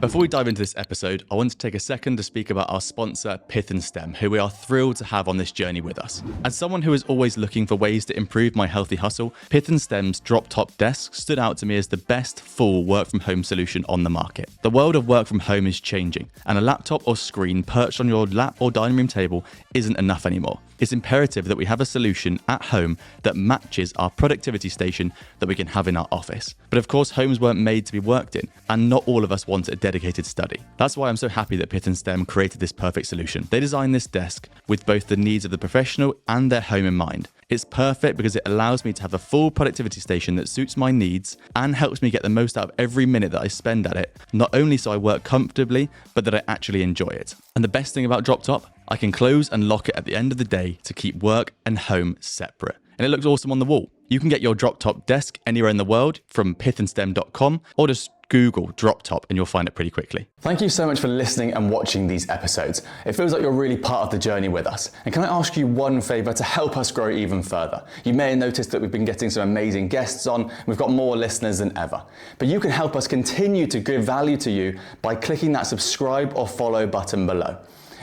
Before we dive into this episode, I want to take a second to speak about our sponsor, Pith Stem, who we are thrilled to have on this journey with us. As someone who is always looking for ways to improve my healthy hustle, Pith Stem's drop-top desk stood out to me as the best full work-from-home solution on the market. The world of work from home is changing, and a laptop or screen perched on your lap or dining room table isn't enough anymore. It's imperative that we have a solution at home that matches our productivity station that we can have in our office. But of course, homes weren't made to be worked in, and not all of us want a dedicated study. That's why I'm so happy that Pith Stem created this perfect solution. They designed this desk with both the needs of the professional and their home in mind. It's perfect because it allows me to have a full productivity station that suits my needs and helps me get the most out of every minute that I spend at it, not only so I work comfortably, but that I actually enjoy it. And the best thing about Drop-Top, I can close and lock it at the end of the day to keep work and home separate. And it looks awesome on the wall. You can get your Drop-Top desk anywhere in the world from pithandstem.com or just Google Drop-Top and you'll find it pretty quickly. Thank you so much for listening and watching these episodes. It feels like you're really part of the journey with us. And can I ask you one favor to help us grow even further? You may have noticed that we've been getting some amazing guests on. We've got more listeners than ever. But you can help us continue to give value to you by clicking that subscribe or follow button below.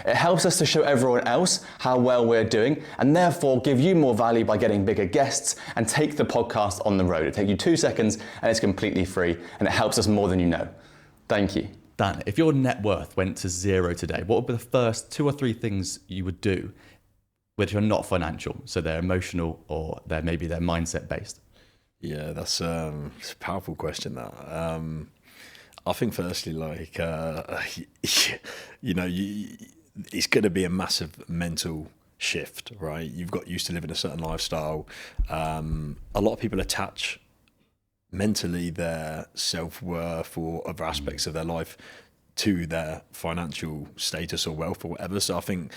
It helps us to show everyone else how well we're doing and therefore give you more value by getting bigger guests and take the podcast on the road. It takes you 2 seconds and it's completely free and it helps us more than you know. Thank you. Dan, if your net worth went to zero today, what would be the first 2 or 3 things you would do which are not financial? So they're emotional or they're mindset based. Yeah, it's a powerful question that. I think firstly, it's going to be a massive mental shift, right? You've got used to living a certain lifestyle. A lot of people attach mentally their self-worth or other aspects of their life to their financial status or wealth or whatever. So I think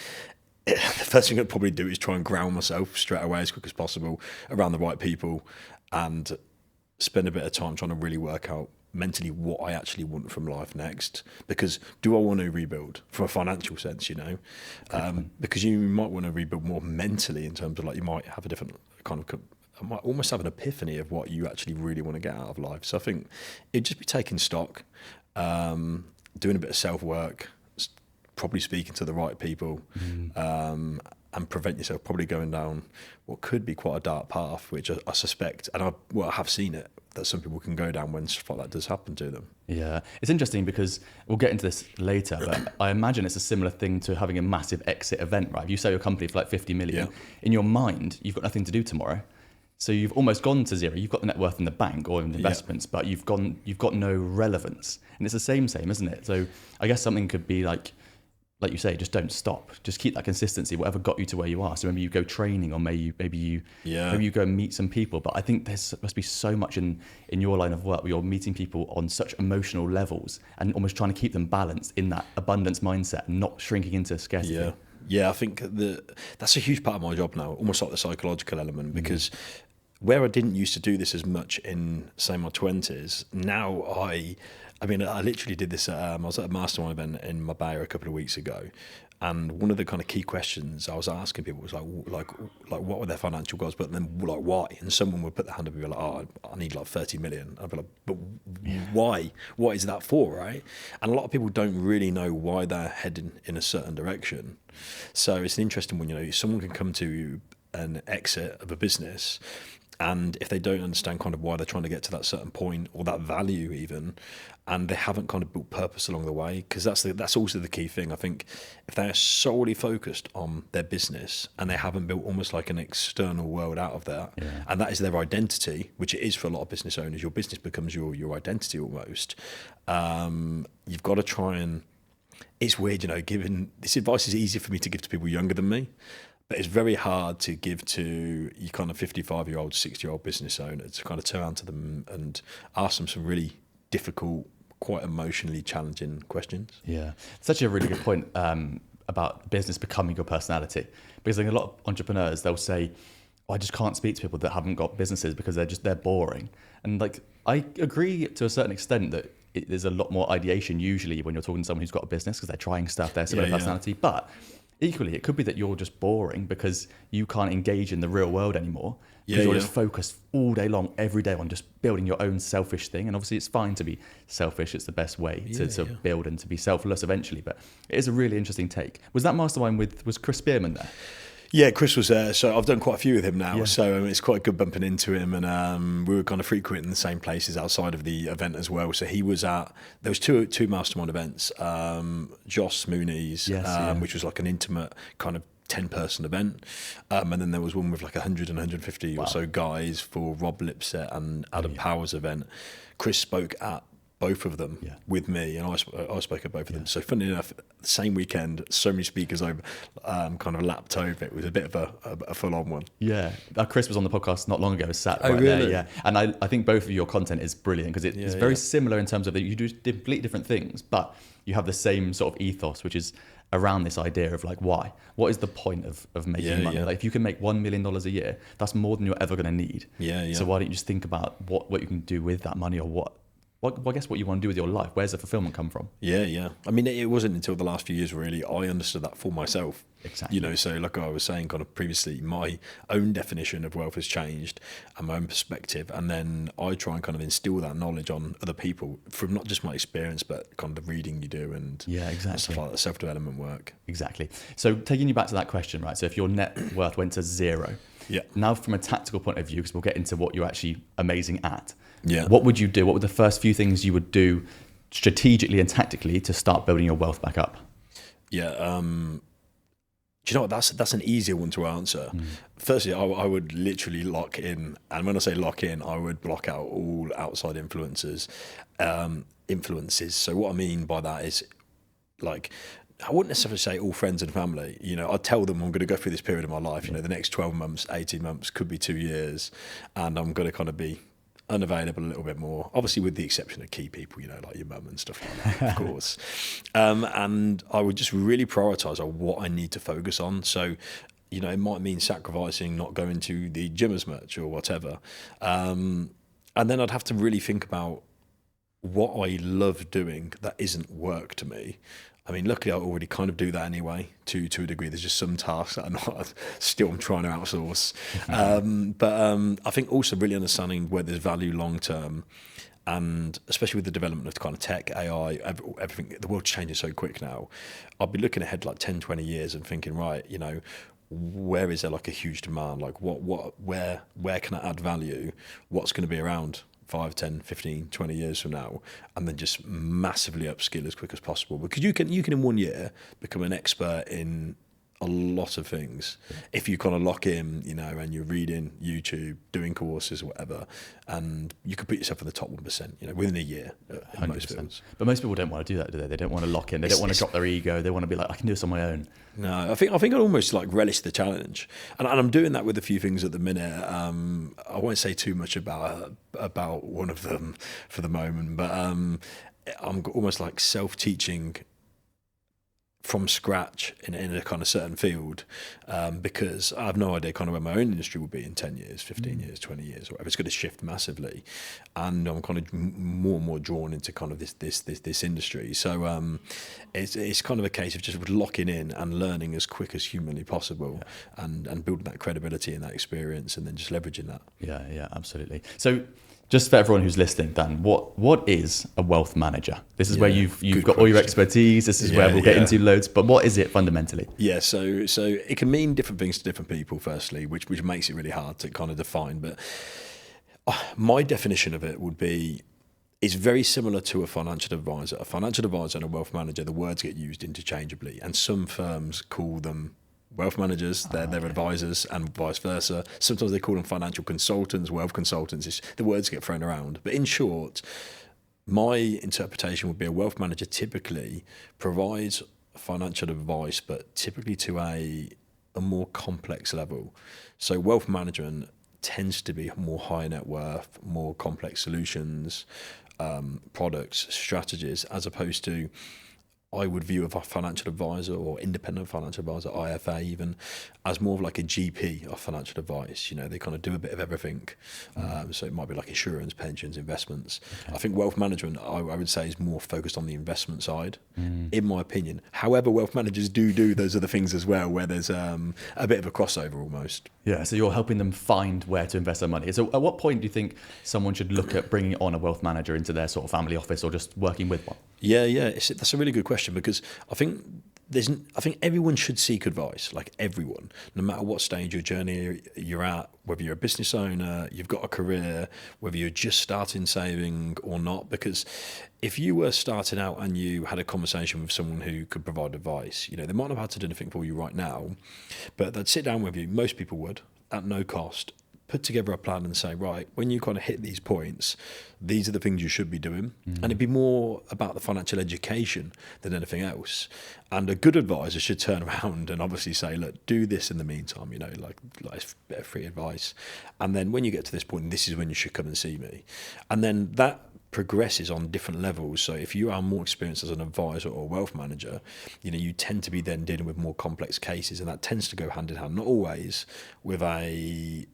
the first thing I'd probably do is try and ground myself straight away as quick as possible around the right people and spend a bit of time trying to really work out mentally what I actually want from life next, because do I want to rebuild from a financial sense, because you might want to rebuild more mentally in terms of you might have a different kind of, I might almost have an epiphany of what you actually really want to get out of life. So I think it'd just be taking stock, doing a bit of self-work, probably speaking to the right people, and prevent yourself probably going down what could be quite a dark path, which I suspect, and I have seen it, that some people can go down when stuff like that does happen to them. Yeah, it's interesting because we'll get into this later, but I imagine it's a similar thing to having a massive exit event, right? If you sell your company for 50 million, in your mind, you've got nothing to do tomorrow. So you've almost gone to zero. You've got the net worth in the bank or in investments, but you've got no relevance. And it's the same, isn't it? So I guess something could be like you say, just don't stop. Just keep that consistency, whatever got you to where you are. So maybe you go training or maybe you go and meet some people. But I think there must be so much in your line of work where you're meeting people on such emotional levels and almost trying to keep them balanced in that abundance mindset and not shrinking into scarcity. Yeah, I think that's a huge part of my job now, almost like the psychological element, because where I didn't used to do this as much in, say, my 20s, now I literally did this. I was at a mastermind event in Marbella a couple of weeks ago, and one of the kind of key questions I was asking people was like what were their financial goals, but then why? And someone would put their hand up and be like, "Oh, I need 30 million." I'd be like, "But why? What is that for?" Right? And a lot of people don't really know why they're heading in a certain direction. So it's an interesting one. Someone can come to an exit of a business, and if they don't understand kind of why they're trying to get to that certain point or that value even, and they haven't kind of built purpose along the way, because that's also the key thing. I think if they're solely focused on their business and they haven't built almost like an external world out of that, and that is their identity, which it is for a lot of business owners, your business becomes your identity almost. You've got to try and, it's weird, given this advice is easy for me to give to people younger than me, but it's very hard to give to your kind of 55-year-old, 60-year-old business owner, to kind of turn around to them and ask them some really difficult, quite emotionally challenging questions. Yeah, such a really good point about business becoming your personality. Because a lot of entrepreneurs, they'll say, I just can't speak to people that haven't got businesses because they're boring. And I agree to a certain extent that there's a lot more ideation usually when you're talking to someone who's got a business because they're trying stuff, they're similar personality. But Equally, it could be that you're just boring because you can't engage in the real world anymore. Because you're just focused all day long, every day on just building your own selfish thing. And obviously it's fine to be selfish. It's the best way to build and to be selfless eventually. But it is a really interesting take. Was that mastermind was Chris Spearman there? Yeah, Chris was there. So I've done quite a few with him now. So it's quite good bumping into him. And we were kind of frequenting the same places outside of the event as well. So he was there was two mastermind events. Joss Mooney's, which was like an intimate kind of 10-person event, and then there was one with like 100 and 150 or so guys for Rob Lipsett and Adam Power's event. Chris spoke at both of them with me, and I spoke at both of them. So funny enough, the same weekend, so many speakers over kind of lapped over. It was a bit of a full-on one. Yeah, Chris was on the podcast not long ago, sat right there. Yeah, and I think both of your content is brilliant because it's very similar in terms of that you do completely different things, but you have the same sort of ethos, which is around this idea of like, why? What is the point of making money? Like if you can make $1 million a year, that's more than you're ever going to need. So why don't you just think about what you can do with that money, or I guess what you want to do with your life? Where's the fulfillment come from? I mean, it wasn't until the last few years really I understood that for myself. Exactly. So like I was saying kind of previously, my own definition of wealth has changed and my own perspective, and then I try and kind of instill that knowledge on other people from not just my experience but kind of the reading you do and stuff like that, self-development work. Exactly. So taking you back to that question, right? So if your net worth went to zero, now from a tactical point of view, because we'll get into what you're actually amazing at, what would you do? What were the first few things you would do strategically and tactically to start building your wealth back up? Do you know what? That's an easier one to answer. Firstly, I would literally lock in, and when I say lock in, I would block out all outside influences. So what I mean by that is, like, I wouldn't necessarily say all friends and family. I'd tell them I'm going to go through this period of my life. The next 12 months, 18 months, could be 2 years, and I'm going to kind of be unavailable a little bit more, obviously with the exception of key people, like your mum and stuff like that, of course. And I would just really prioritise on what I need to focus on. So, it might mean sacrificing not going to the gym as much or whatever. And then I'd have to really think about what I love doing that isn't work to me. I mean, luckily I already kind of do that anyway, to a degree. There's just some tasks that I'm trying to outsource. But I think also really understanding where there's value long term, and especially with the development of kind of tech, AI, everything, the world's changing so quick now. I'll be looking ahead like 10, 20 years and thinking, right, where is there like a huge demand? Like where can I add value? What's going to be around 5, 10, 15, 20 years from now, and then just massively upskill as quick as possible. Because you can in 1 year become an expert in a lot of things if you kind of lock in, and you're reading YouTube, doing courses or whatever, and you could put yourself in the top 1%, within a year. 100%. But most people don't want to do that, do they? They don't want to lock in. They don't want to drop their ego. They want to be like, I can do this on my own. No, I think I almost like relish the challenge, and I'm doing that with a few things at the minute. I won't say too much about one of them for the moment, but I'm almost like self-teaching from scratch in a kind of certain field, because I have no idea kind of where my own industry will be in 10 years, 15 years, 20 years, whatever. It's going to shift massively, and I'm kind of more and more drawn into kind of this industry. So it's kind of a case of just locking in and learning as quick as humanly possible, and building that credibility and that experience, and then just leveraging that. Yeah, absolutely. So just for everyone who's listening, Dan, what is a wealth manager? This is where you've got all your expertise. This is where we'll get into loads. But what is it fundamentally? Yeah, so it can mean different things to different people, firstly, which makes it really hard to kind of define. But my definition of it would be, it's very similar to a financial advisor. A financial advisor and a wealth manager, the words get used interchangeably, and some firms call them wealth managers, they're advisors, and vice versa. Sometimes they call them financial consultants, wealth consultants. The words get thrown around. But in short, my interpretation would be a wealth manager typically provides financial advice, but typically to a more complex level. So wealth management tends to be more high net worth, more complex solutions, products, strategies, as opposed to I would view a financial advisor or independent financial advisor, IFA even, as more of like a GP of financial advice. You know, they kind of do a bit of everything. So it might be like insurance, pensions, investments. Okay. I think wealth management, I would say, is more focused on the investment side, in my opinion. However, wealth managers do those other things as well, where there's a bit of a crossover almost. Yeah, so you're helping them find where to invest their money. So at what point do you think someone should look at bringing on a wealth manager into their sort of family office or just working with one? Yeah, that's a really good question, because I think everyone should seek advice, like everyone, no matter what stage of your journey you're at, whether you're a business owner, you've got a career, whether you're just starting saving or not. Because if you were starting out and you had a conversation with someone who could provide advice, you know, they might not have had to do anything for you right now, but they'd sit down with you, most people would, at no cost, put together a plan and say, right, when you kind of hit these points, these are the things you should be doing. And it'd be more about the financial education than anything else. And a good advisor should turn around and obviously say, look, do this in the meantime, you know, like it's a bit of free advice. And then when you get to this point, this is when you should come and see me. And then that progresses on different levels. So if you are more experienced as an advisor or wealth manager, you know, you tend to be then dealing with more complex cases, and that tends to go hand in hand, not always with a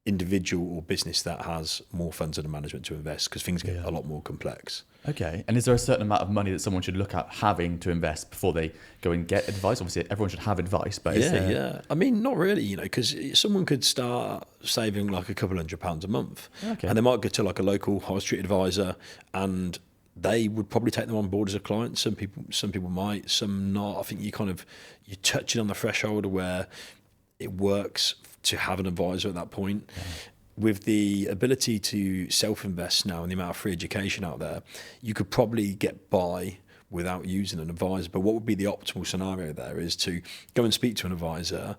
individual or business that has more funds under management to invest, because things get a lot more complex. Okay. And is there a certain amount of money that someone should look at having to invest before they go and get advice? Obviously, everyone should have advice, but I mean, not really, you know, because someone could start saving like a couple £100 a month, and they might go to like a local high street advisor, and they would probably take them on board as a client. Some people might, some not. I think you're touching on the threshold where it works to have an advisor at that point. With the ability to self-invest now and the amount of free education out there, you could probably get by without using an advisor. But what would be the optimal scenario there is to go and speak to an advisor,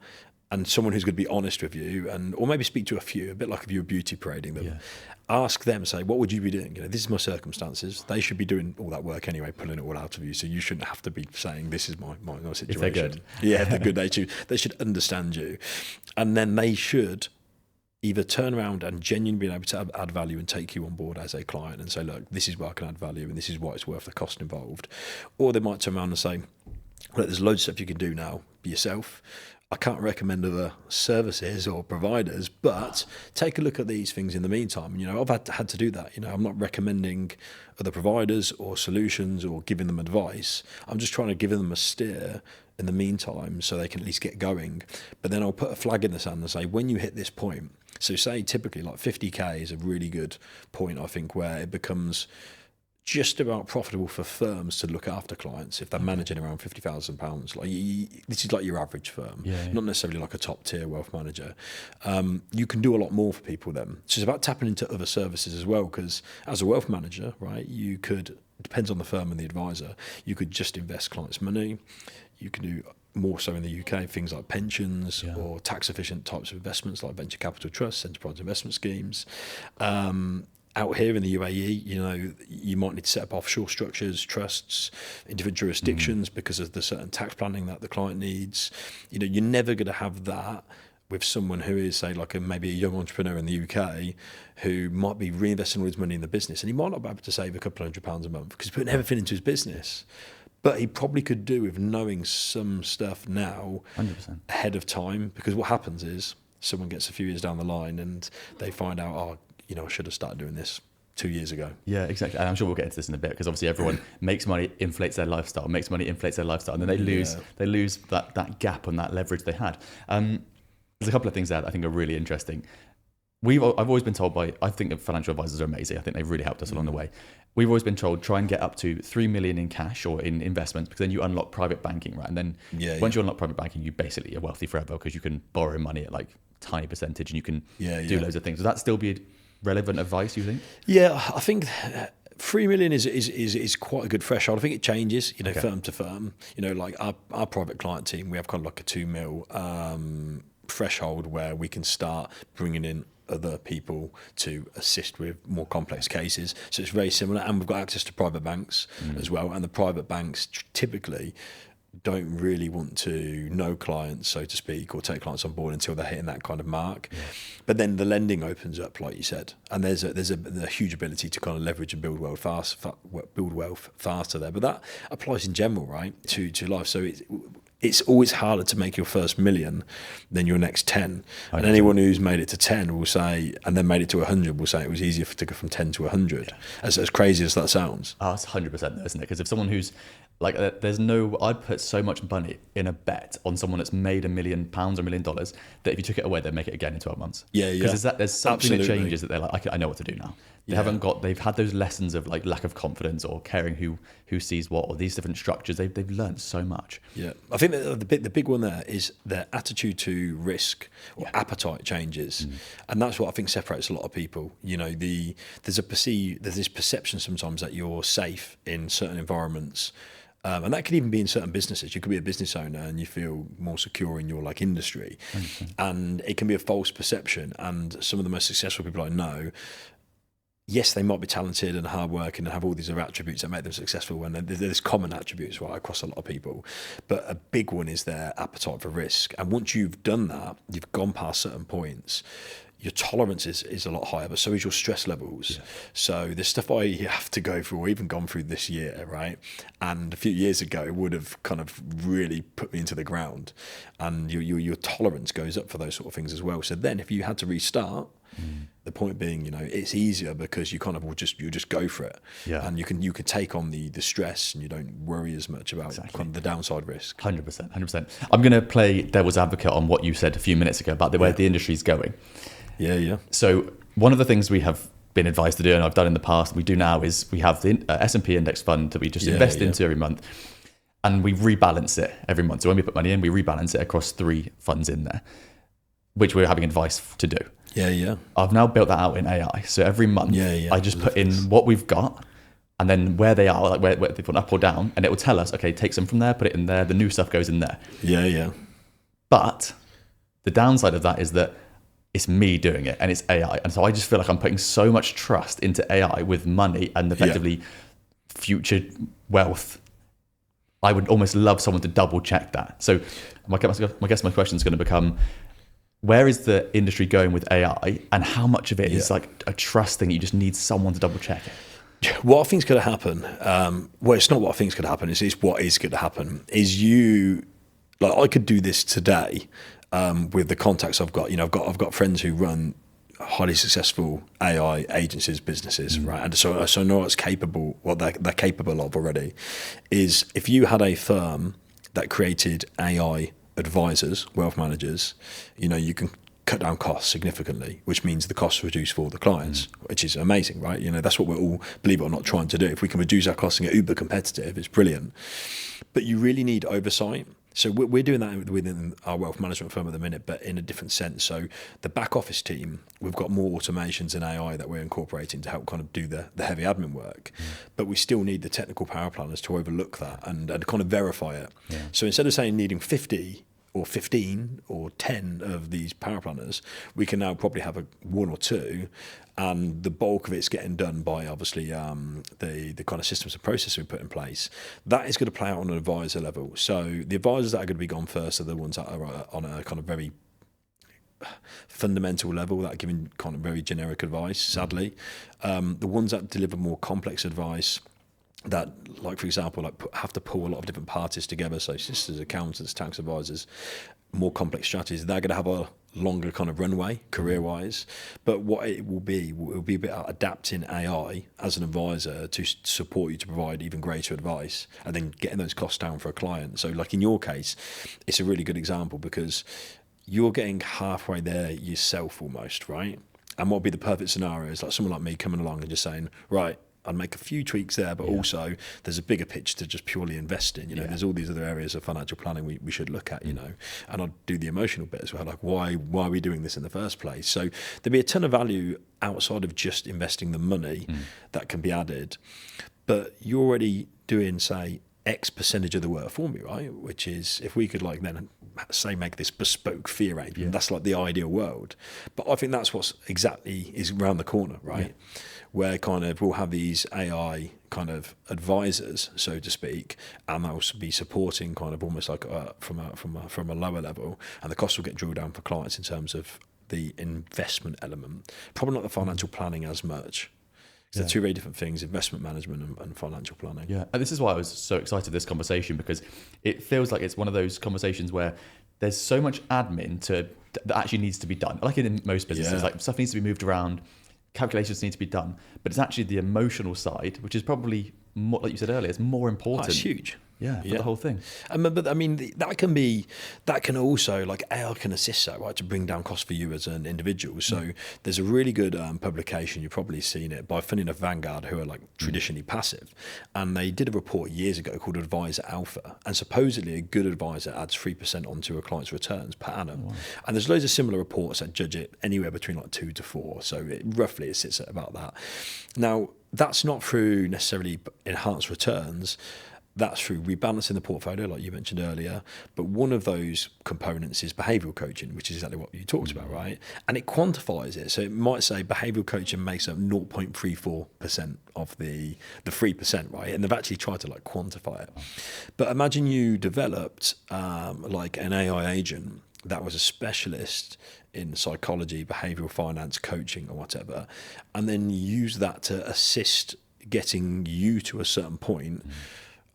and someone who's going to be honest with you, or maybe speak to a few, a bit like if you were beauty parading them. Ask them, say, what would you be doing? You know, this is my circumstances. They should be doing all that work anyway, pulling it all out of you. So you shouldn't have to be saying, this is my situation. If they're good. Yeah, if they're good, they should understand you. And then they should either turn around and genuinely be able to add value and take you on board as a client and say, look, this is where I can add value and this is what it's worth, the cost involved. Or they might turn around and say, look, there's loads of stuff you can do now. Be yourself. I can't recommend other services or providers, but take a look at these things in the meantime. You know, I've had to do that. You know, I'm not recommending other providers or solutions or giving them advice. I'm just trying to give them a steer in the meantime so they can at least get going. But then I'll put a flag in the sand and say, when you hit this point, so say typically like 50K is a really good point, I think, where it becomes just about profitable for firms to look after clients if they're managing around £50,000. Like this is like your average firm, not necessarily like a top tier wealth manager. You can do a lot more for people then. So it's about tapping into other services as well, because as a wealth manager, right, you could, it depends on the firm and the advisor, you could just invest clients' money. You can do more so in the UK, things like pensions or tax efficient types of investments like venture capital trusts, enterprise investment schemes. Out here in the UAE, you know, you might need to set up offshore structures, trusts in different jurisdictions because of the certain tax planning that the client needs. You know, you're never going to have that with someone who is, say, like maybe a young entrepreneur in the UK who might be reinvesting all his money in the business, and he might not be able to save a couple £100 a month because he's putting everything into his business. But he probably could do with knowing some stuff now 100%. Ahead of time, because what happens is someone gets a few years down the line and they find out, oh, you know, I should have started doing this 2 years ago. Yeah, exactly. And I'm sure we'll get into this in a bit, because obviously everyone makes money, inflates their lifestyle, makes money, inflates their lifestyle, and then they lose that gap and that leverage they had. There's a couple of things there that I think are really interesting. I've always been told I think that financial advisors are amazing. I think they've really helped us along the way. We've always been told, try and get up to 3 million in cash or in investments, because then you unlock private banking, right? And then once you unlock private banking, you basically are wealthy forever, because you can borrow money at like tiny percentage and you can do loads of things. Would that still be relevant advice, you think? Yeah, I think 3 million is quite a good threshold. I think it changes, you know, firm to firm. You know, like our private client team, we have kind of like a 2 mil threshold where we can start bringing in other people to assist with more complex cases. So it's very similar, and we've got access to private banks as well. And the private banks typically don't really want to know clients, so to speak, or take clients on board until they're hitting that kind of mark. Yeah. But then the lending opens up, like you said, and there's a huge ability to kind of leverage and build wealth faster there. But that applies in general, right, to life. So it's always harder to make your first million than your next 10. And anyone who's made it to 10 will say, and then made it to 100 will say it was easier to go from 10 to 100. Yeah. As crazy as that sounds. Oh, it's 100%, isn't it? Because if someone who's like, I'd put so much money in a bet on someone that's made £1 million or $1 million that if you took it away, they'd make it again in 12 months. Yeah. Because there's something Absolutely. That changes that they're like, I know what to do now. They've had those lessons of like lack of confidence or caring who sees what, or these different structures. They've learned so much. Yeah, I think that the big one there is their attitude to risk or appetite changes, and that's what I think separates a lot of people. You know, there's this perception sometimes that you're safe in certain environments. And that could even be in certain businesses. You could be a business owner and you feel more secure in your like industry, and it can be a false perception. And some of the most successful people I know, yes, they might be talented and hardworking and have all these other attributes that make them successful, and there's common attributes right across a lot of people. But a big one is their appetite for risk. And once you've done that, you've gone past certain points, your tolerance is a lot higher, but so is your stress levels. Yeah. So there's stuff I have to go through or even gone through this year, right? And a few years ago, it would have kind of really put me into the ground. And your tolerance goes up for those sort of things as well. So then if you had to restart, the point being, you know, it's easier because you kind of you just go for it. Yeah. And you can take on the stress, and you don't worry as much about kind of the downside risk. 100%. I'm going to play devil's advocate on what you said a few minutes ago about where the industry's going. Yeah. So one of the things we have been advised to do, and I've done in the past, we do now, is we have the S&P index fund that we just invest into every month, and we rebalance it every month. So when we put money in, we rebalance it across 3 funds in there, which we're having advice to do. Yeah. I've now built that out in AI. So every month, I just put in what we've got, and then where they are, like where they've gone up or down, and it will tell us, okay, take some from there, put it in there, the new stuff goes in there. Yeah. But the downside of that is that it's me doing it and it's AI. And so I just feel like I'm putting so much trust into AI with money and effectively future wealth. I would almost love someone to double check that. So I guess my question is going to become, where is the industry going with AI, and how much of it is like a trust thing? You just need someone to double check it. What I think is going to happen, well, it's not what I think is going to happen, it's what is going to happen, is I could do this today with the contacts I've got. You know, I've got friends who run highly successful AI agencies, businesses, right? And so I know what's capable, what they're capable of already, is if you had a firm that created AI advisors, wealth managers, you know, you can cut down costs significantly, which means the costs reduce for the clients, which is amazing, right? You know, that's what we're all, believe it or not, trying to do. If we can reduce our costs and get uber competitive, it's brilliant. But you really need oversight. So we're doing that within our wealth management firm at the minute, but in a different sense. So the back office team, we've got more automations and AI that we're incorporating to help kind of do the heavy admin work. But we still need the technical power planners to overlook that and kind of verify it. Yeah. So instead of saying needing 50 or 15 or 10 of these power planners, we can now probably have 1 or 2, and the bulk of it's getting done by obviously the kind of systems and processes we put in place. That is going to play out on an advisor level. So the advisors that are going to be gone first are the ones that are on a kind of very fundamental level, that are giving kind of very generic advice, sadly. The ones that deliver more complex advice, that, like, for example, like have to pull a lot of different parties together, so sisters, accountants, tax advisors, more complex strategies, they're going to have a longer kind of runway career-wise. But what it will be about adapting AI as an advisor to support you to provide even greater advice, and then getting those costs down for a client. So like in your case, it's a really good example because you're getting halfway there yourself almost, right? And what would be the perfect scenario is like someone like me coming along and just saying, right, I'd make a few tweaks there, but also there's a bigger pitch to just purely invest in. You know, there's all these other areas of financial planning we should look at, you know, and I'd do the emotional bit as well, like why are we doing this in the first place? So there'd be a ton of value outside of just investing the money that can be added, but you're already doing, say, X percentage of the work for me, right? Which is, if we could like then say make this bespoke fee arrangement, that's like the ideal world. But I think that's what's exactly is around the corner, right? Where kind of we'll have these AI kind of advisors, so to speak, and they'll be supporting kind of almost like from a lower level, and the costs will get drilled down for clients in terms of the investment element, probably not the financial planning as much. They're two very different things: investment management and financial planning. Yeah, and this is why I was so excited this conversation, because it feels like it's one of those conversations where there's so much admin that actually needs to be done. Like in most businesses, like stuff needs to be moved around, calculations need to be done, but it's actually the emotional side, which is probably more, like you said earlier, it's more important. That's huge. Yeah, for the whole thing. But I mean, that can also, like, AI can assist that, right, to bring down costs for you as an individual. So there's a really good publication, you've probably seen it, by, funny enough, Vanguard, who are like traditionally passive, and they did a report years ago called Advisor Alpha, and supposedly a good advisor adds 3% onto a client's returns per annum. Oh, wow. And there's loads of similar reports that judge it anywhere between like 2 to 4, so roughly it sits at about that. Now, that's not through necessarily enhanced returns. That's through rebalancing the portfolio, like you mentioned earlier. But one of those components is behavioural coaching, which is exactly what you talked about, right? And it quantifies it. So it might say behavioural coaching makes up 0.34% of the 3%, right? And they've actually tried to like quantify it. But imagine you developed like an AI agent that was a specialist in psychology, behavioural finance, coaching or whatever, and then use that to assist getting you to a certain point.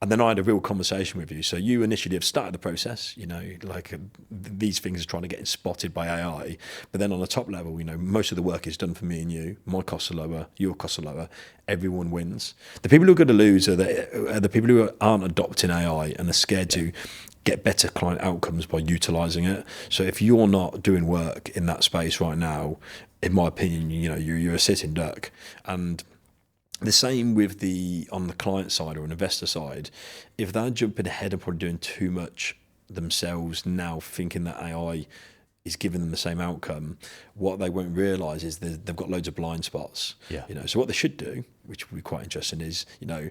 And then I had a real conversation with you. So you initially have started the process, you know, like these things are trying to get spotted by AI. But then on the top level, you know, most of the work is done for me and you. My costs are lower, your costs are lower. Everyone wins. The people who are going to lose are the people who aren't adopting AI and are scared to get better client outcomes by utilising it. So if you're not doing work in that space right now, in my opinion, you know, you're a sitting duck. And the same with on the client side or an investor side, if they're jumping ahead and probably doing too much themselves now, thinking that AI is giving them the same outcome, what they won't realise is they've got loads of blind spots. Yeah. You know, so what they should do, which would be quite interesting, is, you know,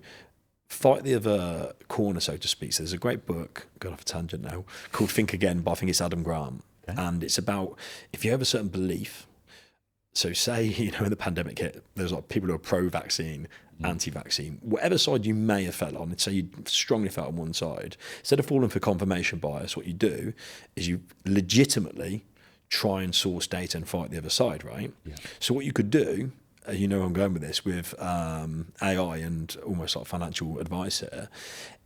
fight the other corner, so to speak. So there's a great book, going off a tangent now, called Think Again, but I think it's Adam Grant. Okay. And it's about, if you have a certain belief, so say, you know, when the pandemic hit, there's like people who are pro-vaccine, anti-vaccine, whatever side you may have felt on, say you strongly felt on one side, instead of falling for confirmation bias, what you do is you legitimately try and source data and fight the other side, right? Yeah. So what you could do, you know where I'm going with this, with AI and almost like financial advice here,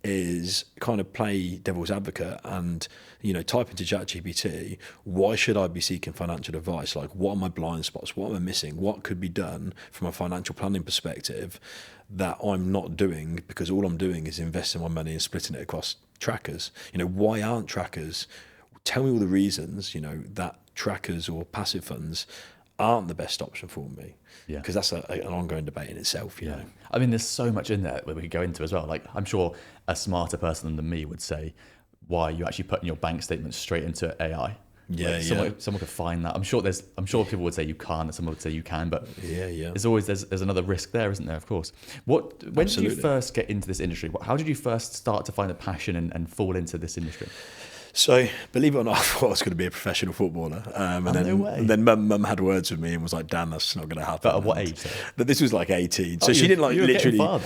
is kind of play devil's advocate and, you know, type into ChatGPT, why should I be seeking financial advice? Like, what are my blind spots? What am I missing? What could be done from a financial planning perspective that I'm not doing, because all I'm doing is investing my money and splitting it across trackers? You know, why aren't trackers? Tell me all the reasons, you know, that trackers or passive funds aren't the best option for me. Yeah, because that's an ongoing debate in itself, you know. I mean, there's so much in there that we could go into as well. Like, I'm sure a smarter person than me would say, why are you actually putting your bank statements straight into AI? Yeah, like someone could find that. I'm sure people would say you can't, and someone would say you can, but there's always there's another risk there, isn't there? Of course. When did you first get into this industry? How did you first start to find a passion and fall into this industry? So, believe it or not, I thought I was going to be a professional footballer. And then mum had words with me and was like, Dan, that's not going to happen. But at what age? But this was like 18. So she didn't like literally. Far,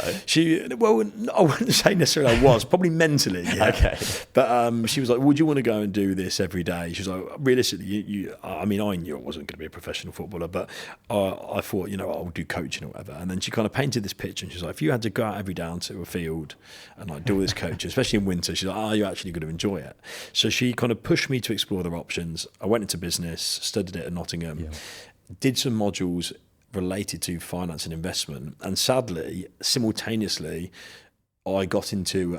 well, I wouldn't say necessarily I was, probably mentally. Yeah. Okay. But she was like, would you want to go and do this every day? She was like, realistically, I mean, I knew I wasn't going to be a professional footballer, but I thought, you know, I'll do coaching or whatever. And then she kind of painted this picture and she was like, if you had to go out every day onto a field and like do all this coaching, especially in winter, she's like, you're actually going to enjoy it. So she kind of pushed me to explore other options. I went into business, studied it at Nottingham, did some modules related to finance and investment, and sadly, simultaneously, I got into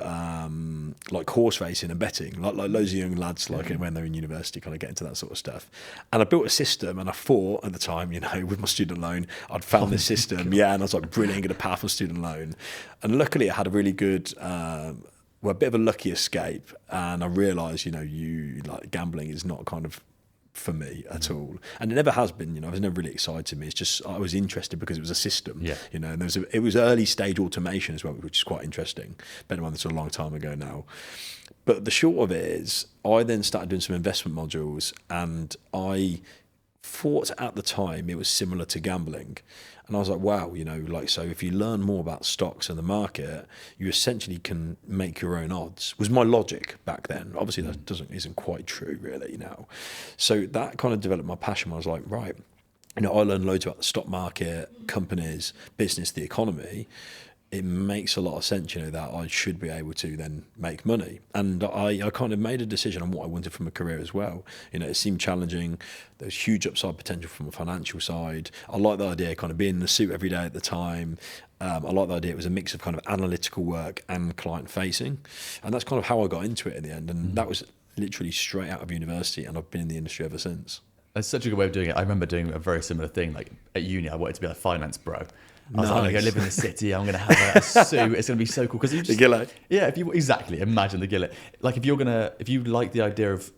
like horse racing and betting, like loads of young lads, like when they're in university, kind of get into that sort of stuff. And I built a system, and I thought at the time, you know, with my student loan, I'd found this system, and I was like, brilliant, get a powerful student loan. And luckily, I had a really good. A bit of a lucky escape, and I realised, you know, like gambling is not kind of for me at all, and it never has been. You know, it was never really excited me. It's just I was interested because it was a system. You know, and it was early stage automation as well, which is quite interesting. Better mind, it's a long time ago now. But the short of it is, I then started doing some investment modules, and I thought at the time it was similar to gambling. And I was like, wow, so if you learn more about stocks and the market, you essentially can make your own odds, was my logic back then. Obviously that isn't quite true really now. So that kind of developed my passion. I was like, right, I learned loads about the stock market, companies, business, the economy. It makes a lot of sense, that I should be able to then make money. And I kind of made a decision on what I wanted from a career as well. It seemed challenging. There's huge upside potential from a financial side. I like the idea of kind of being in the suit every day at the time. I like the idea it was a mix of kind of analytical work and client facing. And that's kind of how I got into it in the end. And that was literally straight out of university, and I've been in the industry ever since. That's such a good way of doing it. I remember doing a very similar thing. Like at uni, I wanted to be a finance bro. I was like, I'm going to go live in the city. I'm going to have a suit. It's going to be so cool. Because you just, the gillet. Yeah, exactly. Imagine the gillet. Like if you like the idea of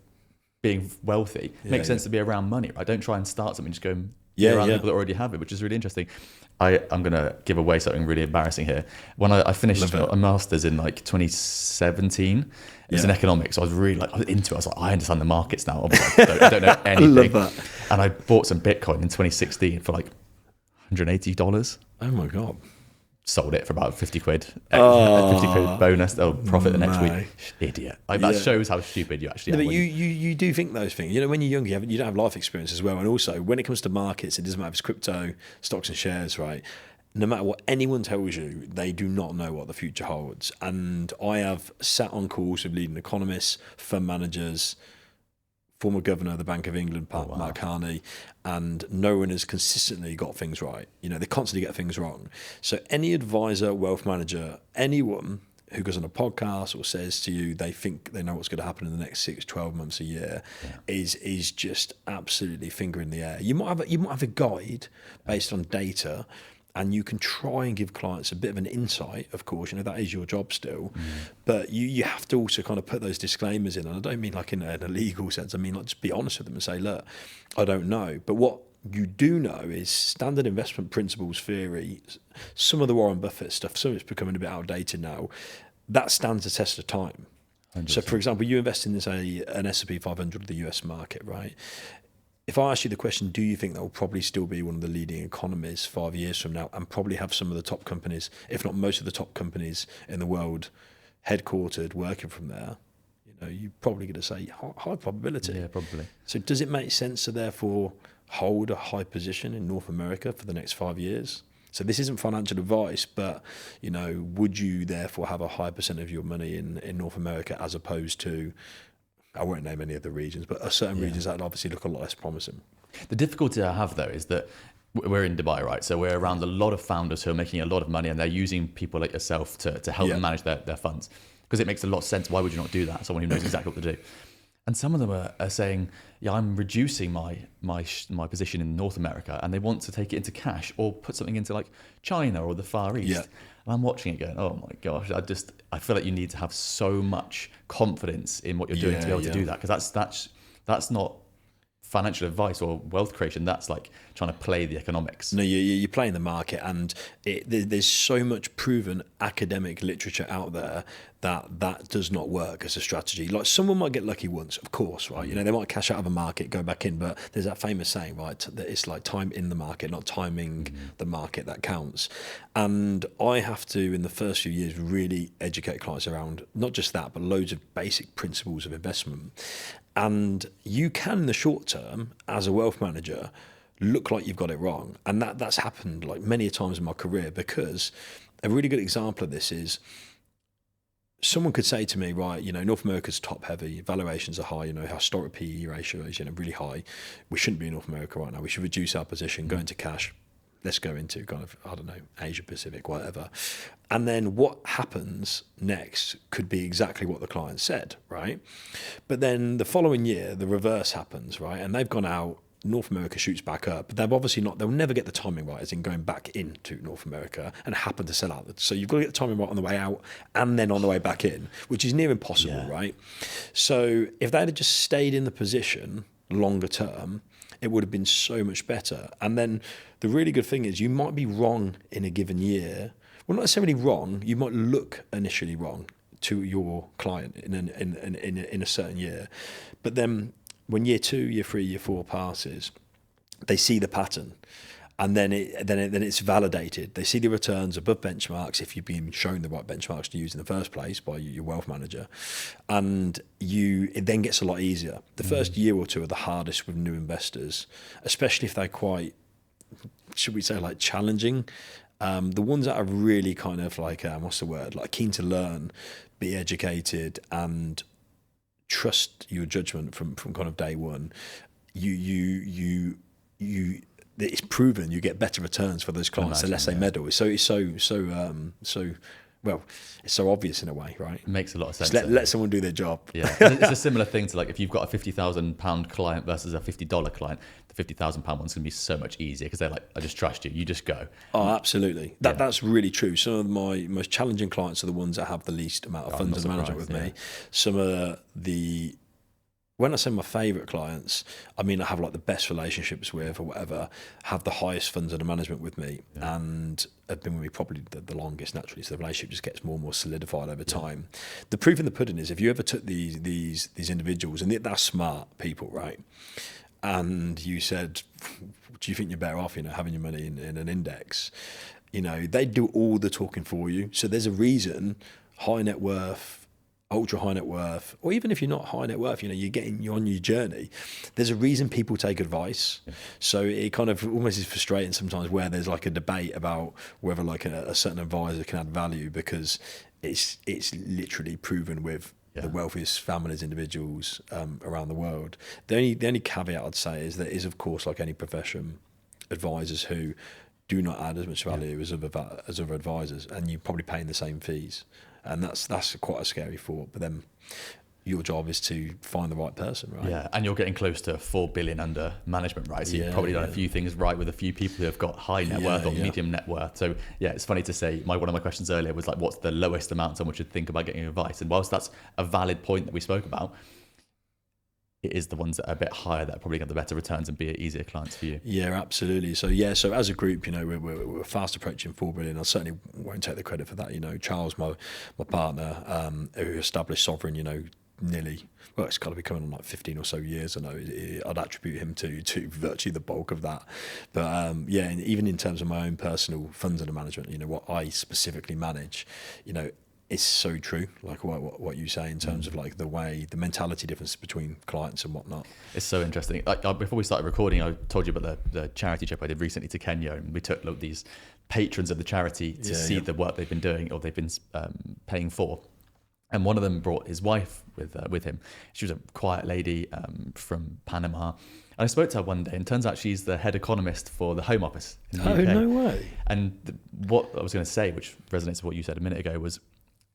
being wealthy, it makes sense to be around money, right? Don't try and start something. Just go and be around people that already have it, which is really interesting. I'm going to give away something really embarrassing here. When I finished a master's in like 2017, it was in economics. So I was really I was into it. I was like, I understand the markets now. I don't know anything. I love that. And I bought some Bitcoin in 2016 for like $180. Oh my God. Sold it for about 50 quid. 50 quid bonus. Profit the next week. Idiot. That shows how stupid you actually are. But you do think those things. When you're younger, you don't have life experience as well. And also, when it comes to markets, it doesn't matter if it's crypto, stocks and shares, right? No matter what anyone tells you, they do not know what the future holds. And I have sat on calls with leading economists, fund managers, former governor of the Bank of England, Mark Carney, and no one has consistently got things right. They constantly get things wrong. So any advisor, wealth manager, anyone who goes on a podcast or says to you they think they know what's going to happen in the next 6, 12 months, a year, is just absolutely finger in the air. You might have a guide based on data, and you can try and give clients a bit of an insight, of course, that is your job still. But you have to also kind of put those disclaimers in. And I don't mean like in a legal sense. I mean, like, just be honest with them and say, look, I don't know. But what you do know is standard investment principles theory, some of the Warren Buffett stuff, some of it's becoming a bit outdated now, that stands the test of time. 100%. So, for example, you invest in an S&P 500 of the US market, right? If I ask you the question, do you think that will probably still be one of the leading economies 5 years from now, and probably have some of the top companies, if not most of the top companies in the world, headquartered, working from there? You're probably going to say high probability. Yeah, probably. So does it make sense to therefore hold a high position in North America for the next 5 years? So this isn't financial advice, but would you therefore have a high percent of your money in North America as opposed to, I won't name any of the regions, but certain regions that obviously look a lot less promising? The difficulty I have, though, is that we're in Dubai, right? So we're around a lot of founders who are making a lot of money, and they're using people like yourself to help them manage their funds. Because it makes a lot of sense. Why would you not do that? Someone who knows exactly what to do. And some of them are saying, I'm reducing my position in North America, and they want to take it into cash or put something into like China or the Far East. Yeah. And I'm watching it going, oh my gosh, I feel like you need to have so much confidence in what you're doing to be able to do that. Because that's not financial advice or wealth creation. That's like trying to play the economics. No, you're playing the market, and there's so much proven academic literature out there that does not work as a strategy. Like, someone might get lucky once, of course, right? They might cash out of a market, go back in, but there's that famous saying, right, that it's like time in the market, not timing the market, that counts. And I have to, in the first few years, really educate clients around not just that, but loads of basic principles of investment. And you can, in the short term, as a wealth manager, look like you've got it wrong. And that's happened like many times in my career, because a really good example of this is someone could say to me, right, North America's top heavy, valuations are high, historic PE ratio is, really high. We shouldn't be in North America right now. We should reduce our position, go into cash. Let's go into kind of, I don't know, Asia Pacific, whatever. And then what happens next could be exactly what the client said, right? But then the following year, the reverse happens, right? And they've gone out, North America shoots back up, but they'll never get the timing right, as in going back into North America, and happen to sell out. So you've got to get the timing right on the way out and then on the way back in, which is near impossible, right? So if they had just stayed in the position longer term, it would have been so much better. And then the really good thing is you might be wrong in a given year. Well, not necessarily wrong. You might look initially wrong to your client in a certain year. But then when year 2, year 3, year 4 passes, they see the pattern. And then it's validated. They see the returns above benchmarks if you've been shown the right benchmarks to use in the first place by your wealth manager, and it then gets a lot easier. The first year or two are the hardest with new investors, especially if they're quite, should we say, like challenging. The ones that are really kind of like like keen to learn, be educated, and trust your judgment from kind of day one. It's proven you get better returns for those clients the less they meddle. So it's it's so obvious in a way, right? It makes a lot of sense. Just let someone do their job. Yeah, it's a similar thing to like if you've got a £50,000 client versus a $50 client, the £50,000 one's going to be so much easier because they're like, I just trust you. You just go. Oh, absolutely. That's really true. Some of my most challenging clients are the ones that have the least amount of funds under management with me. Some of the when I say my favourite clients, I mean I have like the best relationships with or whatever, have the highest funds under management with me, and have been with me probably the longest naturally. So the relationship just gets more and more solidified over time. The proof in the pudding is if you ever took these individuals, and they're smart people, right? And you said, do you think you're better off, having your money in an index? They do all the talking for you. So there's a reason high net worth, ultra high net worth, or even if you're not high net worth, you're on your journey. There's a reason people take advice. So it kind of almost is frustrating sometimes where there's like a debate about whether like a certain advisor can add value, because it's literally proven with the wealthiest families, individuals around the world. The only caveat I'd say is that of course, like any profession, advisors who do not add as much value as other advisors, and you're probably paying the same fees. And that's quite a scary thought. But then your job is to find the right person, right? Yeah, and you're getting close to 4 billion under management, right? So you've probably done a few things right with a few people who have got high net worth or medium net worth. So it's funny to say, one of my questions earlier was like, what's the lowest amount someone should think about getting advice? And whilst that's a valid point that we spoke about, it is the ones that are a bit higher that are probably get the better returns and be easier clients for you. Yeah, absolutely. So so as a group, we're fast approaching 4 billion. I certainly won't take the credit for that. Charles, my partner, who established Sovereign, nearly, well, it's got to be coming on like 15 or so years. I know I'd attribute him to virtually the bulk of that. But and even in terms of my own personal funds under management, what I specifically manage, it's so true, like what you say in terms of like the mentality difference between clients and whatnot. It's so interesting. Like before we started recording, I told you about the charity trip I did recently to Kenya, and we took these patrons of the charity to see the work they've been doing or they've been paying for. And one of them brought his wife with him. She was a quiet lady from Panama. And I spoke to her one day, and turns out she's the head economist for the Home Office in the UK. Oh, no way. And what I was going to say, which resonates with what you said a minute ago, was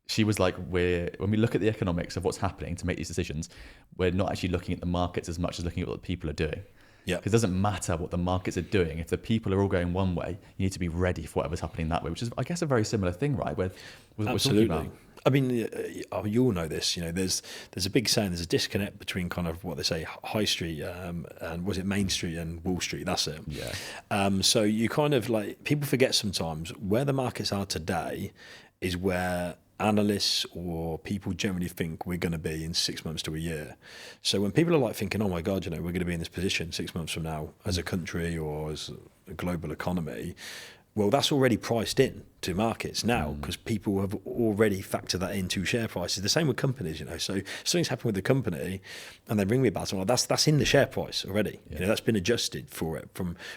she was like, when we look at the economics of what's happening to make these decisions, we're not actually looking at the markets as much as looking at what the people are doing. Yeah. Because it doesn't matter what the markets are doing. If the people are all going one way, you need to be ready for whatever's happening that way, which is, I guess, a very similar thing, right? With what we're talking about. I mean, you all know this. There's a big saying. There's a disconnect between kind of what they say High Street and was it Main Street and Wall Street. That's it. Yeah. So you kind of like, people forget sometimes where the markets are today is where analysts or people generally think we're going to be in 6 months to a year. So when people are like thinking, oh my God, we're going to be in this position 6 months from now as a country or as a global economy, well, that's already priced in to markets now because people have already factored that into share prices. The same with companies, So something's happened with the company, and they ring me about it. Well, that's in the share price already. Yeah. That's been adjusted for it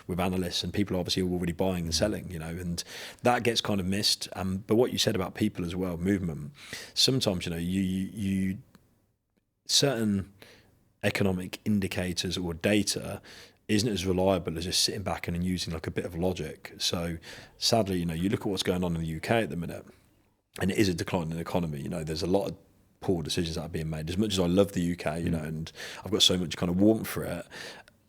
with analysts and people obviously already buying and selling. And that gets kind of missed. But what you said about people as well, movement. Sometimes you certain economic indicators or data isn't as reliable as just sitting back and using like a bit of logic. So sadly, you look at what's going on in the UK at the minute, and it is a declining economy. There's a lot of poor decisions that are being made. As much as I love the UK, and I've got so much kind of warmth for it,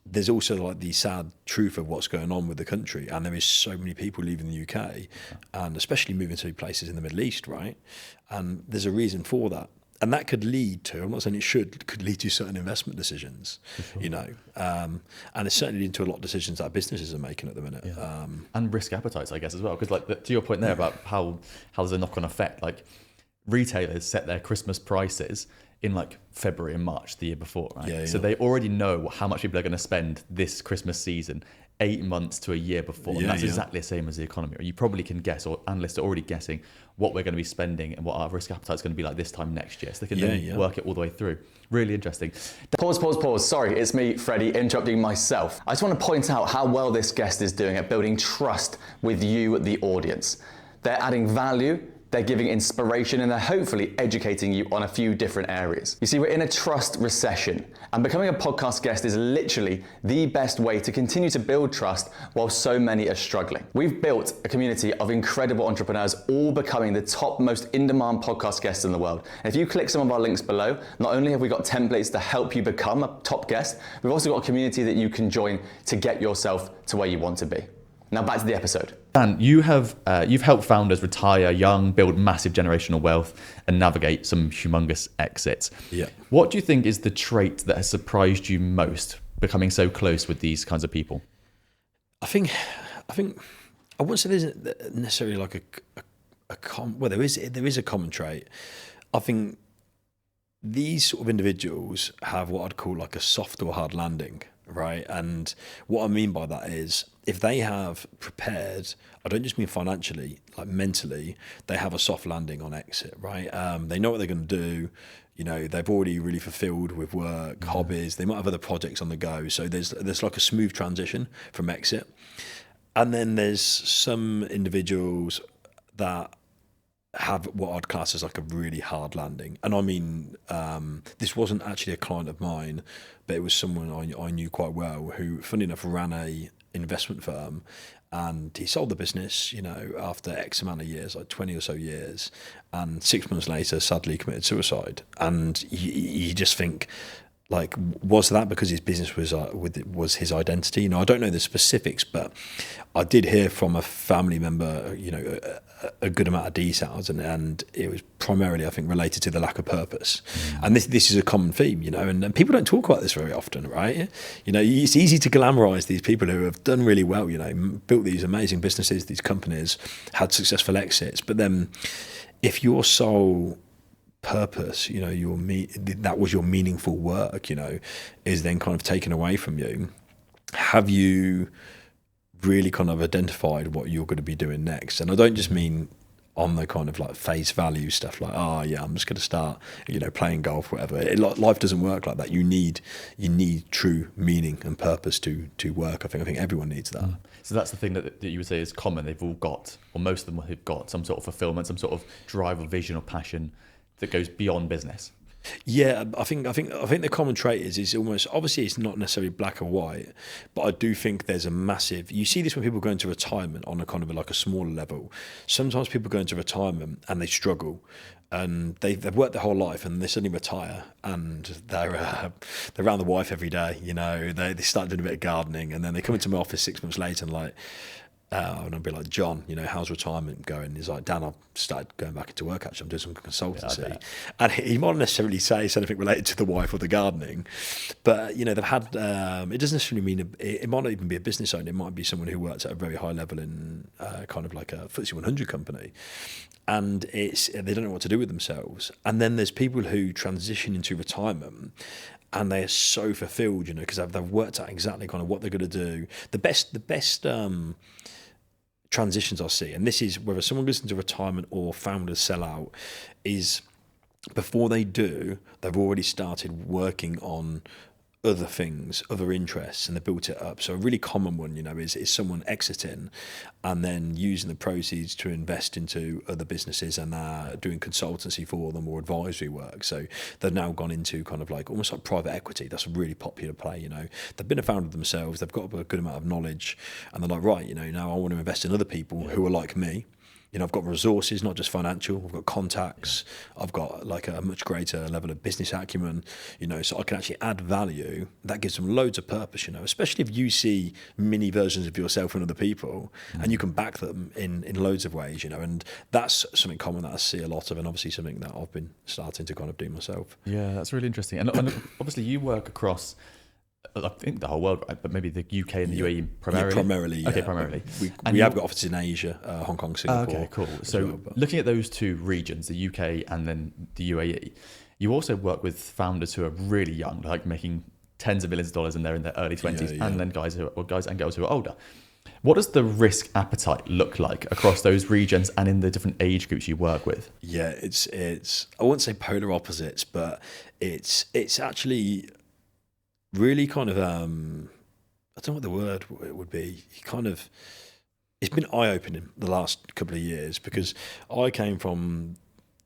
there's also like the sad truth of what's going on with the country. And there is so many people leaving the UK and especially moving to places in the Middle East, right? And there's a reason for that. And that could lead to, I'm not saying it could lead to certain investment decisions, sure. And it's certainly leading to a lot of decisions that businesses are making at the minute. Yeah. And risk appetites, I guess, as well. Because to your point there about how there's a knock-on effect, like retailers set their Christmas prices in like February and March the year before, right? Yeah, So yeah. they already know how much people are going to spend this Christmas season 8 months to a year before. And that's exactly the same as the economy. Or you probably can guess, or analysts are already guessing what we're going to be spending and what our risk appetite is going to be like this time next year. So they can then work it all the way through. Really interesting. Pause. Sorry, it's me, Freddie, interrupting myself. I just want to point out how well this guest is doing at building trust with you, the audience. They're adding value, they're giving inspiration, and they're hopefully educating you on a few different areas. You see, we're in a trust recession, and becoming a podcast guest is literally the best way to continue to build trust while so many are struggling. We've built a community of incredible entrepreneurs, all becoming the top most in-demand podcast guests in the world. And if you click some of our links below, not only have we got templates to help you become a top guest, we've also got a community that you can join to get yourself to where you want to be. Now back to the episode. Dan, you've helped founders retire young, build massive generational wealth, and navigate some humongous exits. Yeah. What do you think is the trait that has surprised you most, becoming so close with these kinds of people? I think I wouldn't say there's necessarily like there is a common trait. I think these sort of individuals have what I'd call like a soft or hard landing, right? And what I mean by that is if they have prepared, I don't just mean financially, like mentally, they have a soft landing on exit, right? They know what they're going to do. You know, they've already really fulfilled with work, hobbies. They might have other projects on the go. So there's like a smooth transition from exit. And then there's some individuals that have what I'd class as like a really hard landing. And I mean, this wasn't actually a client of mine, but it was someone I knew quite well who, funny enough, ran a investment firm, and he sold the business, you know, after X amount of years, like 20 or so years, and 6 months later sadly committed suicide. And you just think, like, was that because his business was his identity? You know, I don't know the specifics, but I did hear from a family member, you know, a good amount of details, and it was primarily, I think, related to the lack of purpose. And this is a common theme, you know, and people don't talk about this very often, right? You know, it's easy to glamorize these people who have done really well, you know, built these amazing businesses, these companies, had successful exits, but then if your sole purpose, you know, that was your meaningful work, you know, is then kind of taken away from you, have you really kind of identified what you're going to be doing next? And I don't just mean on the kind of like face value stuff, like, oh yeah, I'm just going to start, you know, playing golf, whatever. Life doesn't work like that. You need true meaning and purpose to work. I think everyone needs that. So that's the thing that you would say is common. They've all got, or most of them have got, some sort of fulfillment, some sort of drive or vision or passion that goes beyond business. Yeah, I think the common trait is almost, obviously it's not necessarily black or white, but I do think there's a massive, you see this when people go into retirement on a kind of like a smaller level. Sometimes people go into retirement and they struggle, and they've worked their whole life and they suddenly retire, and they're around the wife every day, you know, they start doing a bit of gardening, and then they come into my office 6 months later and like, and I'll be like, John, you know, how's retirement going? He's like, Dan, I've started going back into work, actually. I'm doing some consultancy. And he might not necessarily say anything related to the wife or the gardening, but, you know, they've had, it doesn't necessarily mean, it might not even be a business owner. It might be someone who works at a very high level in kind of like a FTSE 100 company. And they don't know what to do with themselves. And then there's people who transition into retirement and they are so fulfilled, you know, because they've worked out exactly kind of what they're going to do. The best transitions I see, and this is whether someone goes into retirement or founders sell out, is before they do, they've already started working on other things, other interests, and they built it up. So a really common one, you know, is someone exiting and then using the proceeds to invest into other businesses and doing consultancy for them or advisory work. So they've now gone into kind of like almost like private equity. That's a really popular play, you know. They've been a founder themselves, they've got a good amount of knowledge, and they're like, right, you know, now I want to invest in other people who are like me. You know, I've got resources, not just financial. I've got contacts. I've got like a much greater level of business acumen, you know, so I can actually add value. That gives them loads of purpose, you know, especially if you see mini versions of yourself and other people and you can back them in loads of ways, you know, and that's something common that I see a lot of, and obviously something that I've been starting to kind of do myself. Yeah, that's really interesting. And obviously you work across I think the whole world, right? But maybe the UK and the UAE primarily? Yeah, primarily, Okay, yeah. primarily. We have got offices in Asia, Hong Kong, Singapore. Okay, cool. So looking at those two regions, the UK and then the UAE, you also work with founders who are really young, like making tens of millions of dollars and they're in their early 20s, and then guys and girls who are older. What does the risk appetite look like across those regions and in the different age groups you work with? Yeah, it's I wouldn't say polar opposites, but it's actually really kind of I don't know what the word it would be. It's been eye-opening the last couple of years, because I came from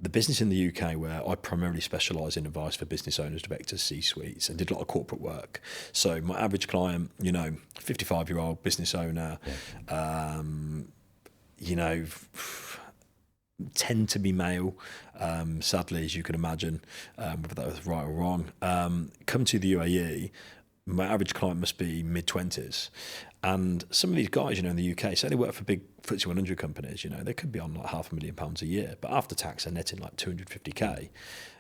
the business in the UK where I primarily specialise in advice for business owners, directors, C-suites, and did a lot of corporate work. So my average client, 55-year-old business owner, tend to be male, sadly, as you can imagine, whether that was right or wrong. Come to the UAE, my average client must be mid-20s. And some of these guys, in the UK, say they work for big FTSE 100 companies, they could be on like £500,000 a year, but after tax they're netting like 250k.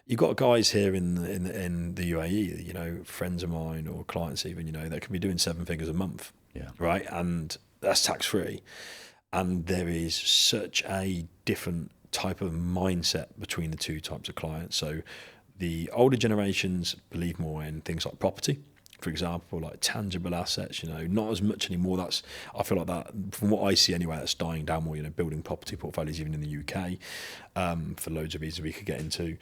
You've got guys here in the UAE, friends of mine or clients even, that could be doing 7 figures a month, right? And that's tax-free. And there is such a different type of mindset between the two types of clients. So the older generations believe more in things like property, for example, like tangible assets, not as much anymore. I feel like that, from what I see anyway, that's dying down more, building property portfolios even in the UK, for loads of reasons we could get into.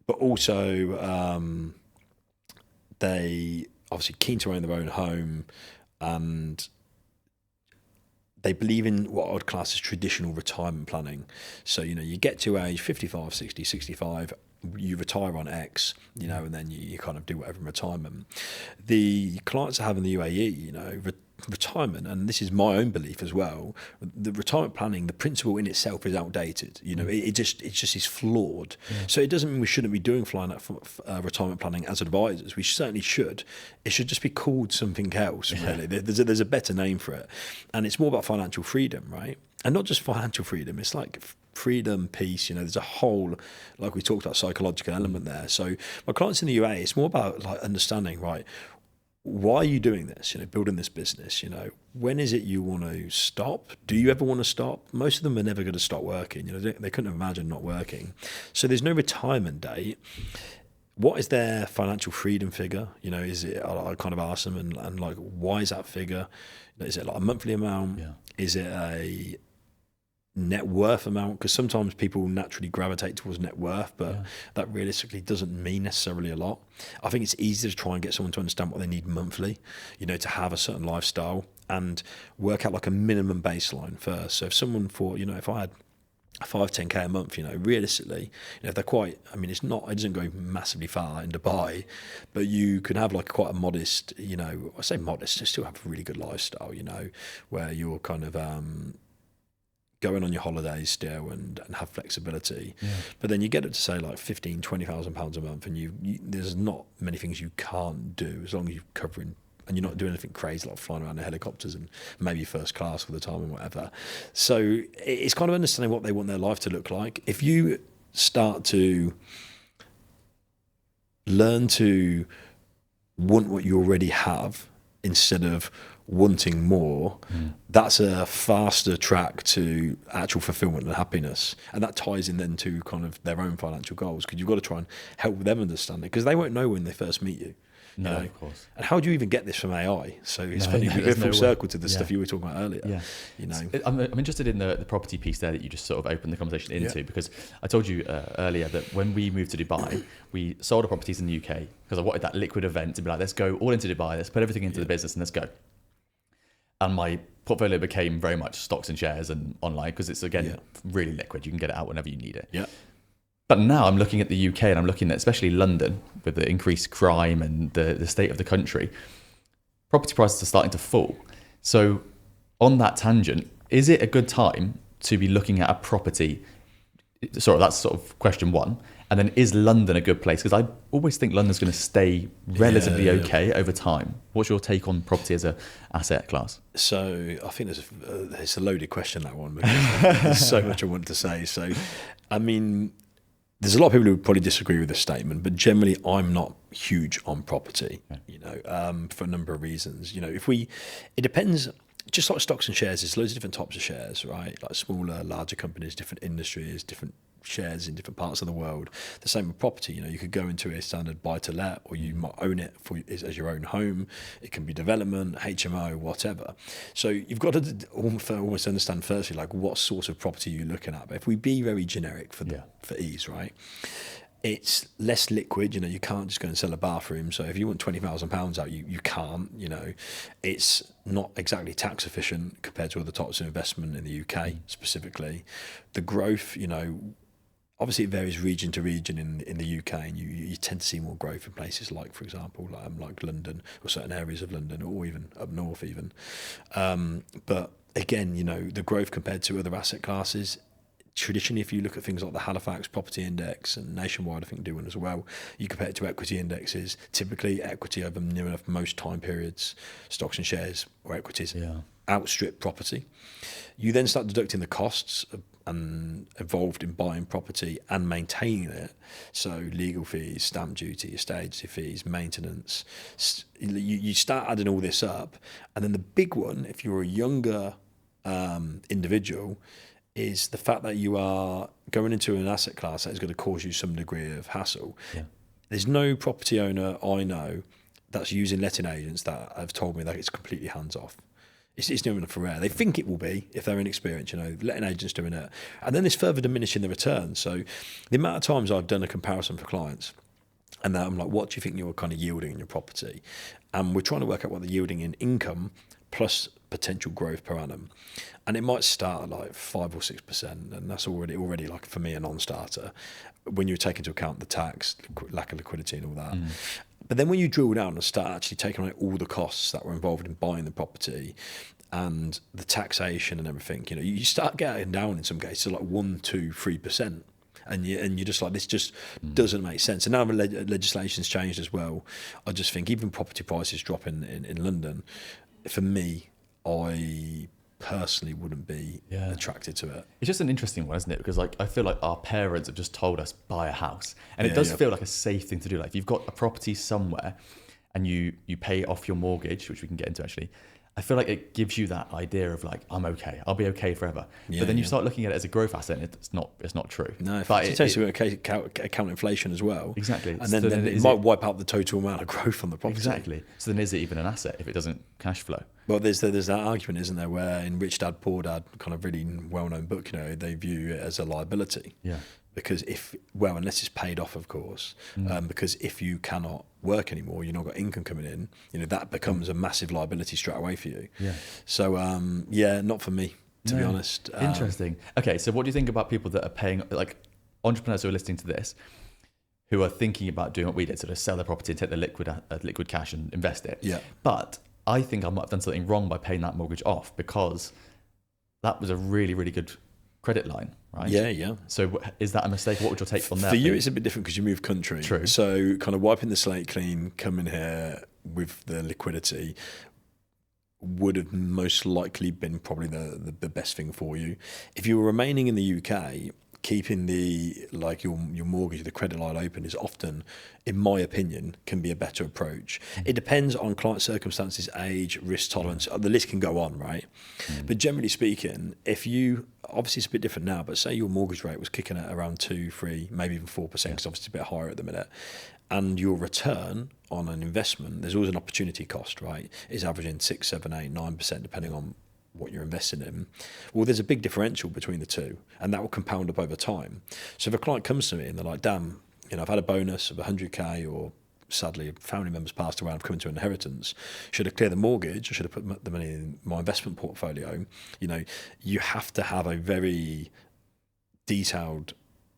But also, they obviously keen to own their own home, and they believe in what I'd class as traditional retirement planning. So, you get to age 55, 60, 65, you retire on X, and then you kind of do whatever in retirement. The clients I have in the UAE, retirement, and this is my own belief as well, the retirement planning, the principle in itself is outdated. It just is flawed. So it doesn't mean we shouldn't be doing retirement planning as advisors. We certainly should. It should just be called something else, really. There's a better name for it. And it's more about financial freedom, right? And not just financial freedom, it's like freedom, peace, there's a whole, like we talked about, psychological element there. So my clients in the UAE, it's more about like understanding, right, why are you doing this, building this business, when is it you want to stop? Do you ever want to stop? Most of them are never going to stop working, they couldn't imagine not working. So there's no retirement date. What is their financial freedom figure? Is it, I kind of ask them, and like, why is that figure? Is it like a monthly amount? Yeah. Is it a net worth amount? Because sometimes people naturally gravitate towards net worth, but that realistically doesn't mean necessarily a lot. I think it's easy to try and get someone to understand what they need monthly, to have a certain lifestyle, and work out like a minimum baseline first. So if someone thought, if I had 5-10k a month, realistically, if they're quite, it doesn't go massively far in Dubai, but you can have like quite a modest, I say modest, just still have a really good lifestyle, where you're kind of going on your holidays still and have flexibility. But then you get it to say like £15,000-20,000 a month, and you there's not many things you can't do as long as you're covering, and you're not doing anything crazy like flying around in helicopters and maybe first class all the time and whatever. So it's kind of understanding what they want their life to look like. If you start to learn to want what you already have instead of wanting more, that's a faster track to actual fulfillment and happiness. And that ties in then to kind of their own financial goals, because you've got to try and help them understand it, because they won't know when they first meet you. No, of course. And how do you even get this from AI? So it's funny, we go full circle to the stuff you were talking about earlier. I'm interested in the property piece there that you just sort of opened the conversation into, because I told you earlier that when we moved to Dubai, we sold our properties in the UK because I wanted that liquid event to be like, let's go all into Dubai, let's put everything into the business and let's go. And my portfolio became very much stocks and shares and online, because it's, again, really liquid. You can get it out whenever you need it. Yeah. But now I'm looking at the UK, and I'm looking at especially London with the increased crime and the state of the country. Property prices are starting to fall. So on that tangent, is it a good time to be looking at a property? Sorry, that's sort of question one. And then, is London a good place? Because I always think London's going to stay relatively okay over time. What's your take on property as an asset class? So I think it's a loaded question, that one, because there's so much I want to say. So, there's a lot of people who would probably disagree with this statement, but generally I'm not huge on property, for a number of reasons. It depends. Just like stocks and shares, there's loads of different types of shares, right? Like smaller, larger companies, different industries, different shares in different parts of the world. The same with property. You could go into a standard buy-to-let, or you might own it as your own home. It can be development, HMO, whatever. So you've got to almost understand firstly, like what sort of property you're looking at. But if we be very generic for ease, right? It's less liquid. You can't just go and sell a bathroom. So if you want £20,000 out, you can't. It's not exactly tax efficient compared to other types of investment in the UK specifically. The growth, obviously it varies region to region in the UK, and you tend to see more growth in places like, for example, like London, or certain areas of London, or even up north even. But again, the growth compared to other asset classes. Traditionally, if you look at things like the Halifax Property Index, and Nationwide I think do one as well, you compare it to equity indexes. Typically equity over near enough most time periods, stocks and shares or equities outstrip property. You then start deducting the costs involved in buying property and maintaining it, so legal fees, stamp duty, estate fees, maintenance. You start adding all this up, and then the big one, if you're a younger individual, is the fact that you are going into an asset class that is going to cause you some degree of hassle. Yeah. There's no property owner I know that's using letting agents that have told me that it's completely hands off. It's near enough rare. They think it will be if they're inexperienced, letting agents doing it. And then there's further diminishing the returns. So the amount of times I've done a comparison for clients, and I'm like, what do you think you're kind of yielding in your property? And we're trying to work out what they're yielding in income plus potential growth per annum. And it might start at like 5 or 6%, and that's already like for me a non-starter when you take into account the tax, lack of liquidity and all that. But then when you drill down and start actually taking away all the costs that were involved in buying the property and the taxation and everything, you start getting down in some cases to like 1, 2, 3%. And you're just like, this just doesn't make sense. And now the legislation's changed as well. I just think even property prices dropping in London, for me, I personally wouldn't be attracted to it. It's just an interesting one, isn't it? Because I feel like our parents have just told us buy a house, and it does feel like a safe thing to do. Like if you've got a property somewhere and you pay off your mortgage, which we can get into actually, I feel like it gives you that idea of like, I'm okay, I'll be okay forever. But then you start looking at it as a growth asset, and it's not true. No, but it takes into account inflation as well. Exactly. And then it might wipe out the total amount of growth on the property. Exactly. So then is it even an asset if it doesn't cash flow? Well, there's that argument, isn't there, where in Rich Dad Poor Dad, kind of really well-known book, they view it as a liability. Yeah. Because unless it's paid off, of course, because if you cannot work anymore, you've not got income coming in, that becomes a massive liability straight away for you. Yeah. So, not for me, to be honest. Interesting. Okay, so what do you think about people that are paying, like entrepreneurs who are listening to this, who are thinking about doing what we did, sort of sell their property and take the liquid cash and invest it? Yeah. But I think I might have done something wrong by paying that mortgage off, because that was a really, really good credit line, right? Yeah. So is that a mistake? What would your take on that? For you, it's a bit different because you move country. True. So kind of wiping the slate clean, coming here with the liquidity would have most likely been probably the best thing for you. If you were remaining in the UK, keeping your mortgage, the credit line open is often, in my opinion, can be a better approach. It depends on client circumstances, age, risk tolerance. The list can go on, right? But generally speaking, if you, obviously it's a bit different now, but say your mortgage rate was kicking at around 2, 3, maybe even 4%, because obviously it's a bit higher at the minute, and your return on an investment, there's always an opportunity cost, right? Is averaging 6, 7, 8, 9%, depending on what you're investing in. Well, there's a big differential between the two, and that will compound up over time. So if a client comes to me and they're like, damn, I've had a bonus of 100k, or sadly a family member's passed away, I've come into inheritance, should I clear the mortgage or should I put the money in my investment portfolio? You have to have a very detailed,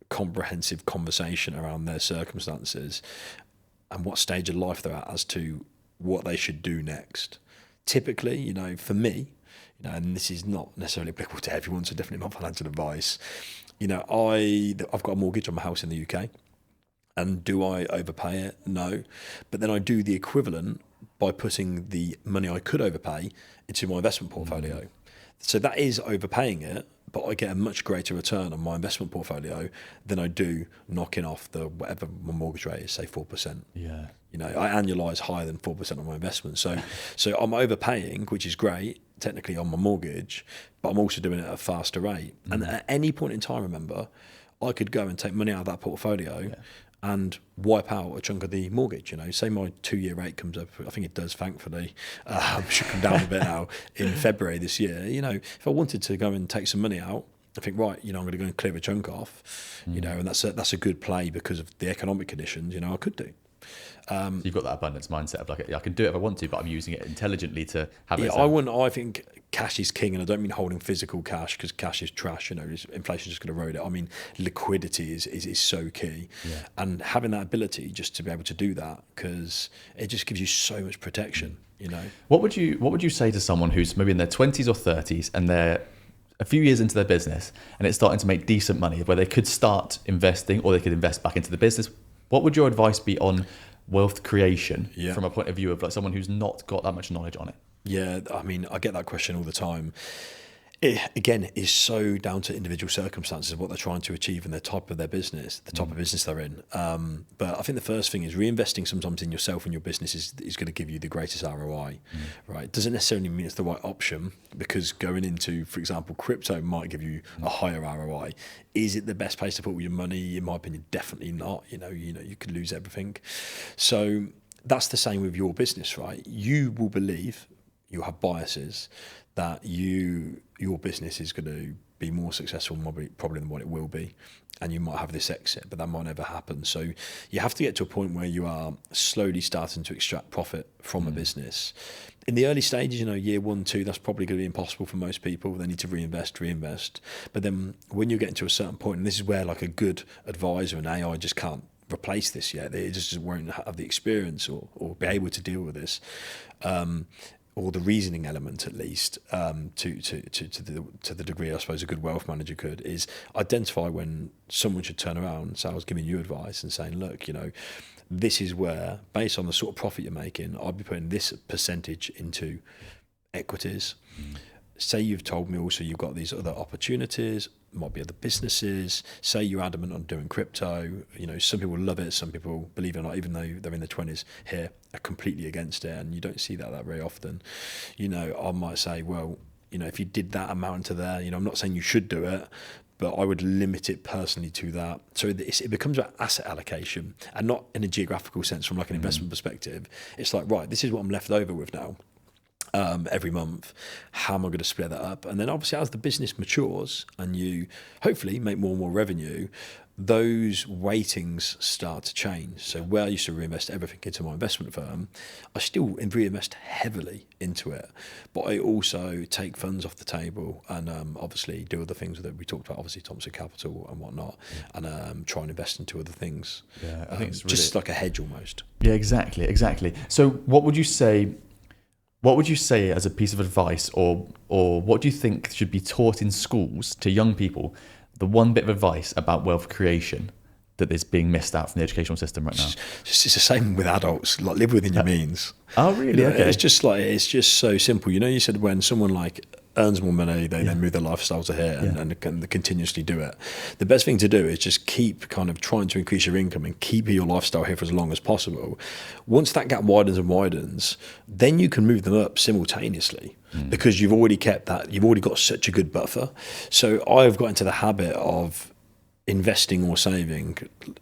comprehensive conversation around their circumstances and what stage of life they're at as to what they should do next. Typically, for me, and this is not necessarily applicable to everyone, so definitely not financial advice. I've got a mortgage on my house in the UK, and do I overpay it? No, but then I do the equivalent by putting the money I could overpay into my investment portfolio. So that is overpaying it, but I get a much greater return on my investment portfolio than I do knocking off the whatever my mortgage rate is, say 4%. Yeah. You know, I annualise higher than 4% on my investment. So I'm overpaying, which is great, technically on my mortgage, but I'm also doing it at a faster rate. And at any point in time, remember, I could go and take money out of that portfolio and wipe out a chunk of the mortgage. You know, say my 2-year rate comes up, I think it does, thankfully, should come down a bit now in February this year. You know, if I wanted to go and take some money out, I think, right, you know, I'm going to go and clear a chunk off, you know, and that's a good play because of the economic conditions, you know, I could do. So you've got that abundance mindset of like, I can do it if I want to, but I'm using it intelligently to have it. I think cash is king, and I don't mean holding physical cash because cash is trash. You know, inflation's just going to erode it. I mean, liquidity is so key, and having that ability just to be able to do that, because it just gives you so much protection. You know, what would you say to someone who's maybe in their 20s or 30s and they're a few years into their business and it's starting to make decent money, where they could start investing or they could invest back into the business? What would your advice be on wealth creation from a point of view of like someone who's not got that much knowledge on it? Yeah, I mean, I get that question all the time. It, again, is so down to individual circumstances of what they're trying to achieve and the type of their business, the type of business they're in. But I think the first thing is reinvesting sometimes in yourself and your business is going to give you the greatest ROI, right? Doesn't necessarily mean it's the right option, because going into, for example, crypto might give you a higher ROI. Is it the best place to put your money? In my opinion, definitely not. You know, you could lose everything. So that's the same with your business, right? You will believe, you'll have biases that your business is going to be more successful probably than what it will be, and you might have this exit, but that might never happen. So you have to get to a point where you are slowly starting to extract profit from a business. In the early stages, you know, year 1, 2, that's probably going to be impossible for most people. They need to reinvest. But then when you get to a certain point, and this is where like a good advisor and AI just can't replace this yet. They just won't have the experience or be able to deal with this. Or the reasoning element, at least, to the degree I suppose a good wealth manager could, is identify when someone should turn around and say, I was giving you advice and saying, look, you know, this is where, based on the sort of profit you're making, I'd be putting this percentage into equities. Say you've told me also you've got these other opportunities, might be other businesses. Say you're adamant on doing crypto. You know, some people love it, some people, believe it or not, even though they're in their 20s here, are completely against it, and you don't see that very often. You know, I might say, well, you know, if you did that amount into there, you know, I'm not saying you should do it, but I would limit it personally to that. So it becomes about asset allocation, and not in a geographical sense from like an investment perspective. It's like, right, this is what I'm left over with now. Every month, how am I going to split that up? And then obviously as the business matures and you hopefully make more and more revenue, those weightings start to change. So where I used to reinvest everything into my investment firm, I still reinvest heavily into it, but I also take funds off the table and obviously do other things that we talked about, obviously Thompson Capital and whatnot, and try and invest into other things. Yeah, I think it's really, just like a hedge almost. Yeah, exactly. So what would you say as a piece of advice, or what do you think should be taught in schools to young people, the one bit of advice about wealth creation that is being missed out from the educational system right now? It's the same with adults, like live within your means. Oh, really? You know, okay. It's just so simple. You know, you said when someone like earns more money, they then move their lifestyle to here and continuously do it. The best thing to do is just keep kind of trying to increase your income and keep your lifestyle here for as long as possible. Once that gap widens and widens, then you can move them up simultaneously because you've already got such a good buffer. So I've got into the habit of investing or saving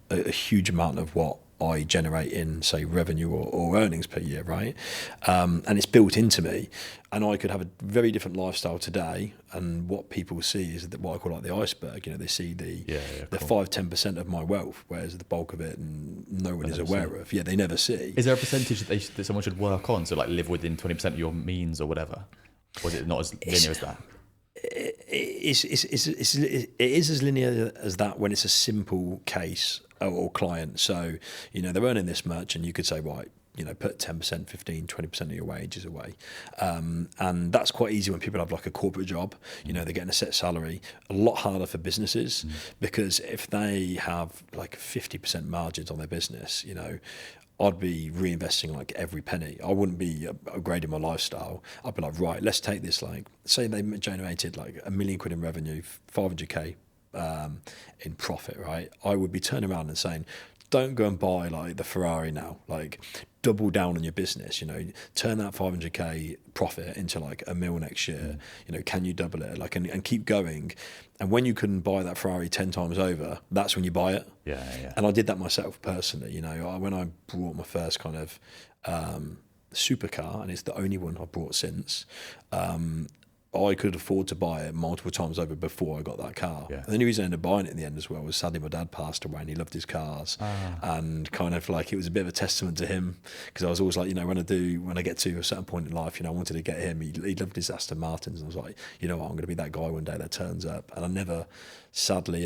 a huge amount of what I generate in, say, revenue or earnings per year, right? And it's built into me. And I could have a very different lifestyle today. And what people see is what I call like the iceberg. You know, they see the 5-10% of my wealth, whereas the bulk of it no one is aware of. Yeah, they never see. Is there a percentage that someone should work on? So like live within 20% of your means or whatever? Or is it not as linear as that? It is as linear as that when it's a simple case or client. So, you know, they're earning this much and you could say, right, put 10%, 15, 20% of your wages away. And that's quite easy when people have like a corporate job, they're getting a set salary. A lot harder for businesses because if they have like 50% margins on their business, I'd be reinvesting like every penny. I wouldn't be upgrading my lifestyle. I'd be like, right, let's take this, like, say they generated like £1 million in revenue, 500k in profit, right? I would be turning around and saying, don't go and buy like the Ferrari now, like double down on your business, turn that 500k profit into like $1 million next year, can you double it, like, and keep going. And when you can buy that Ferrari 10 times over, that's when you buy it. Yeah. And I did that myself personally, when I bought my first kind of supercar, and it's the only one I've bought since, I could afford to buy it multiple times over before I got that car. Yeah. And the only reason I ended up buying it in the end as well was sadly my dad passed away and he loved his cars. And kind of like it was a bit of a testament to him, because I was always like, when I get to a certain point in life, I wanted to get him. He loved his Aston Martins, and I was like, I'm going to be that guy one day that turns up. And I never, sadly,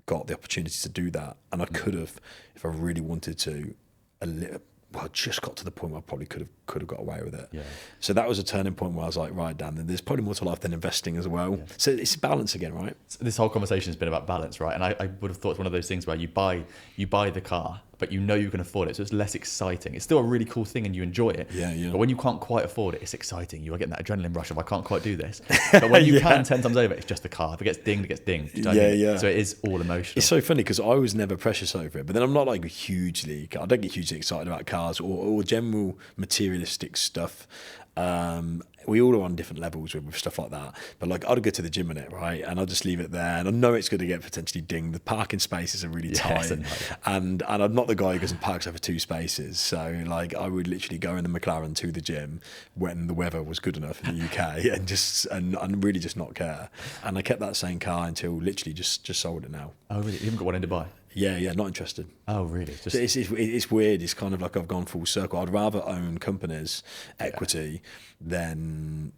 got the opportunity to do that. And I could have, if I really wanted to, I just got to the point where I probably could have got away with it. Yeah. So that was a turning point where I was like, right, Dan, there's probably more to life than investing as well. Yeah. So it's balance again, right? This whole conversation has been about balance, right? And I would have thought it's one of those things where you buy the car, but you can afford it, so it's less exciting. It's still a really cool thing and you enjoy it. Yeah. But when you can't quite afford it, it's exciting. You are getting that adrenaline rush of I can't quite do this. But when you can 10 times over, it's just the car. If it gets dinged, it gets dinged. Yeah. So it is all emotional. It's so funny because I was never precious over it, but then I'm not like I don't get hugely excited about cars or general materialistic stuff. We all are on different levels with stuff like that, but like I'd go to the gym in it, right, and I'll just leave it there, and I know it's going to get potentially dinged. The parking spaces are really tight, and I'm not the guy who goes and parks over 2 spaces, so like I would literally go in the McLaren to the gym when the weather was good enough in the UK and really just not care. And I kept that same car until literally just sold it now. Oh really? You haven't got one in Dubai? Yeah, not interested. Oh really? It's weird. It's kind of like I've gone full circle. I'd rather own companies, equity, than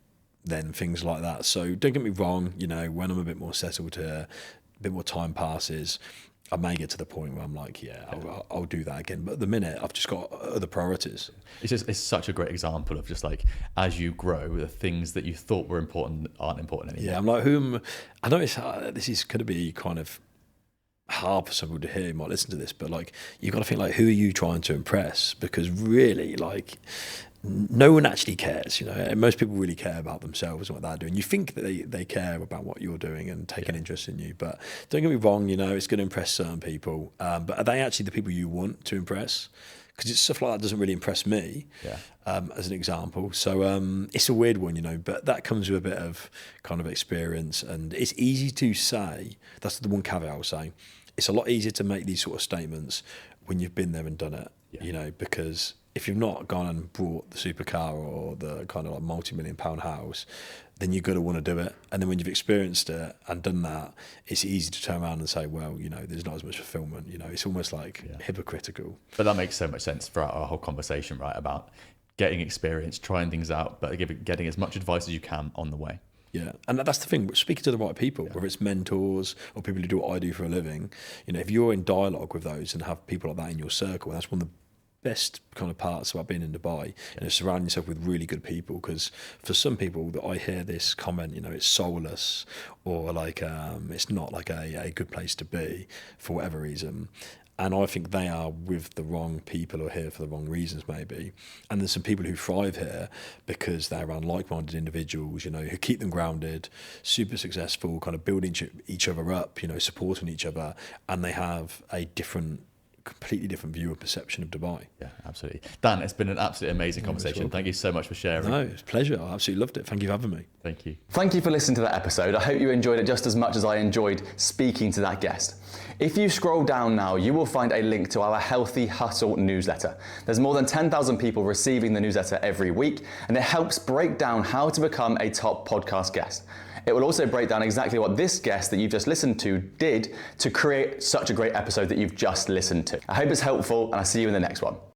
things like that. So don't get me wrong, when I'm a bit more settled here, a bit more time passes, I may get to the point where I'm like, I'll do that again. But at the minute, I've just got other priorities. It's such a great example of just like, as you grow, the things that you thought were important aren't important anymore. Yeah, I'm like, I know this is going to be kind of hard for some people to hear, who might listen to this, but like you've got to think like, who are you trying to impress? Because really, like, no one actually cares, most people really care about themselves and what they're doing. You think that they care about what you're doing and take an interest in you, but don't get me wrong, it's going to impress certain people, but are they actually the people you want to impress? Because it's stuff like that doesn't really impress me, as an example. So it's a weird one, but that comes with a bit of kind of experience, and it's easy to say. That's the one caveat I was saying. It's a lot easier to make these sort of statements when you've been there and done it, because if you've not gone and bought the supercar or the kind of like multi-million-pound house, then you're going to want to do it. And then when you've experienced it and done that, it's easy to turn around and say, well, there's not as much fulfillment. It's almost like hypocritical. But that makes so much sense throughout our whole conversation, right? About getting experience, trying things out, but getting as much advice as you can on the way. Yeah, and that's the thing, speaking to the right people, whether it's mentors or people who do what I do for a living, if you're in dialogue with those and have people like that in your circle, that's one of the best kind of parts about being in Dubai, surround yourself with really good people, because for some people that I hear this comment, it's soulless or like it's not like a good place to be for whatever reason. And I think they are with the wrong people or here for the wrong reasons, maybe. And there's some people who thrive here because they're around like-minded individuals, who keep them grounded, super successful, kind of building each other up, supporting each other. And they have a completely different view of perception of Dubai. Yeah, absolutely. Dan, it's been an absolutely amazing conversation. Thank you so much for sharing. No, it's a pleasure. I absolutely loved it. Thank you for having me. Thank you. Thank you for listening to that episode. I hope you enjoyed it just as much as I enjoyed speaking to that guest. If you scroll down now, you will find a link to our Healthy Hustle newsletter. There's more than 10,000 people receiving the newsletter every week, and it helps break down how to become a top podcast guest. It will also break down exactly what this guest that you've just listened to did to create such a great episode that you've just listened to. I hope it's helpful, and I'll see you in the next one.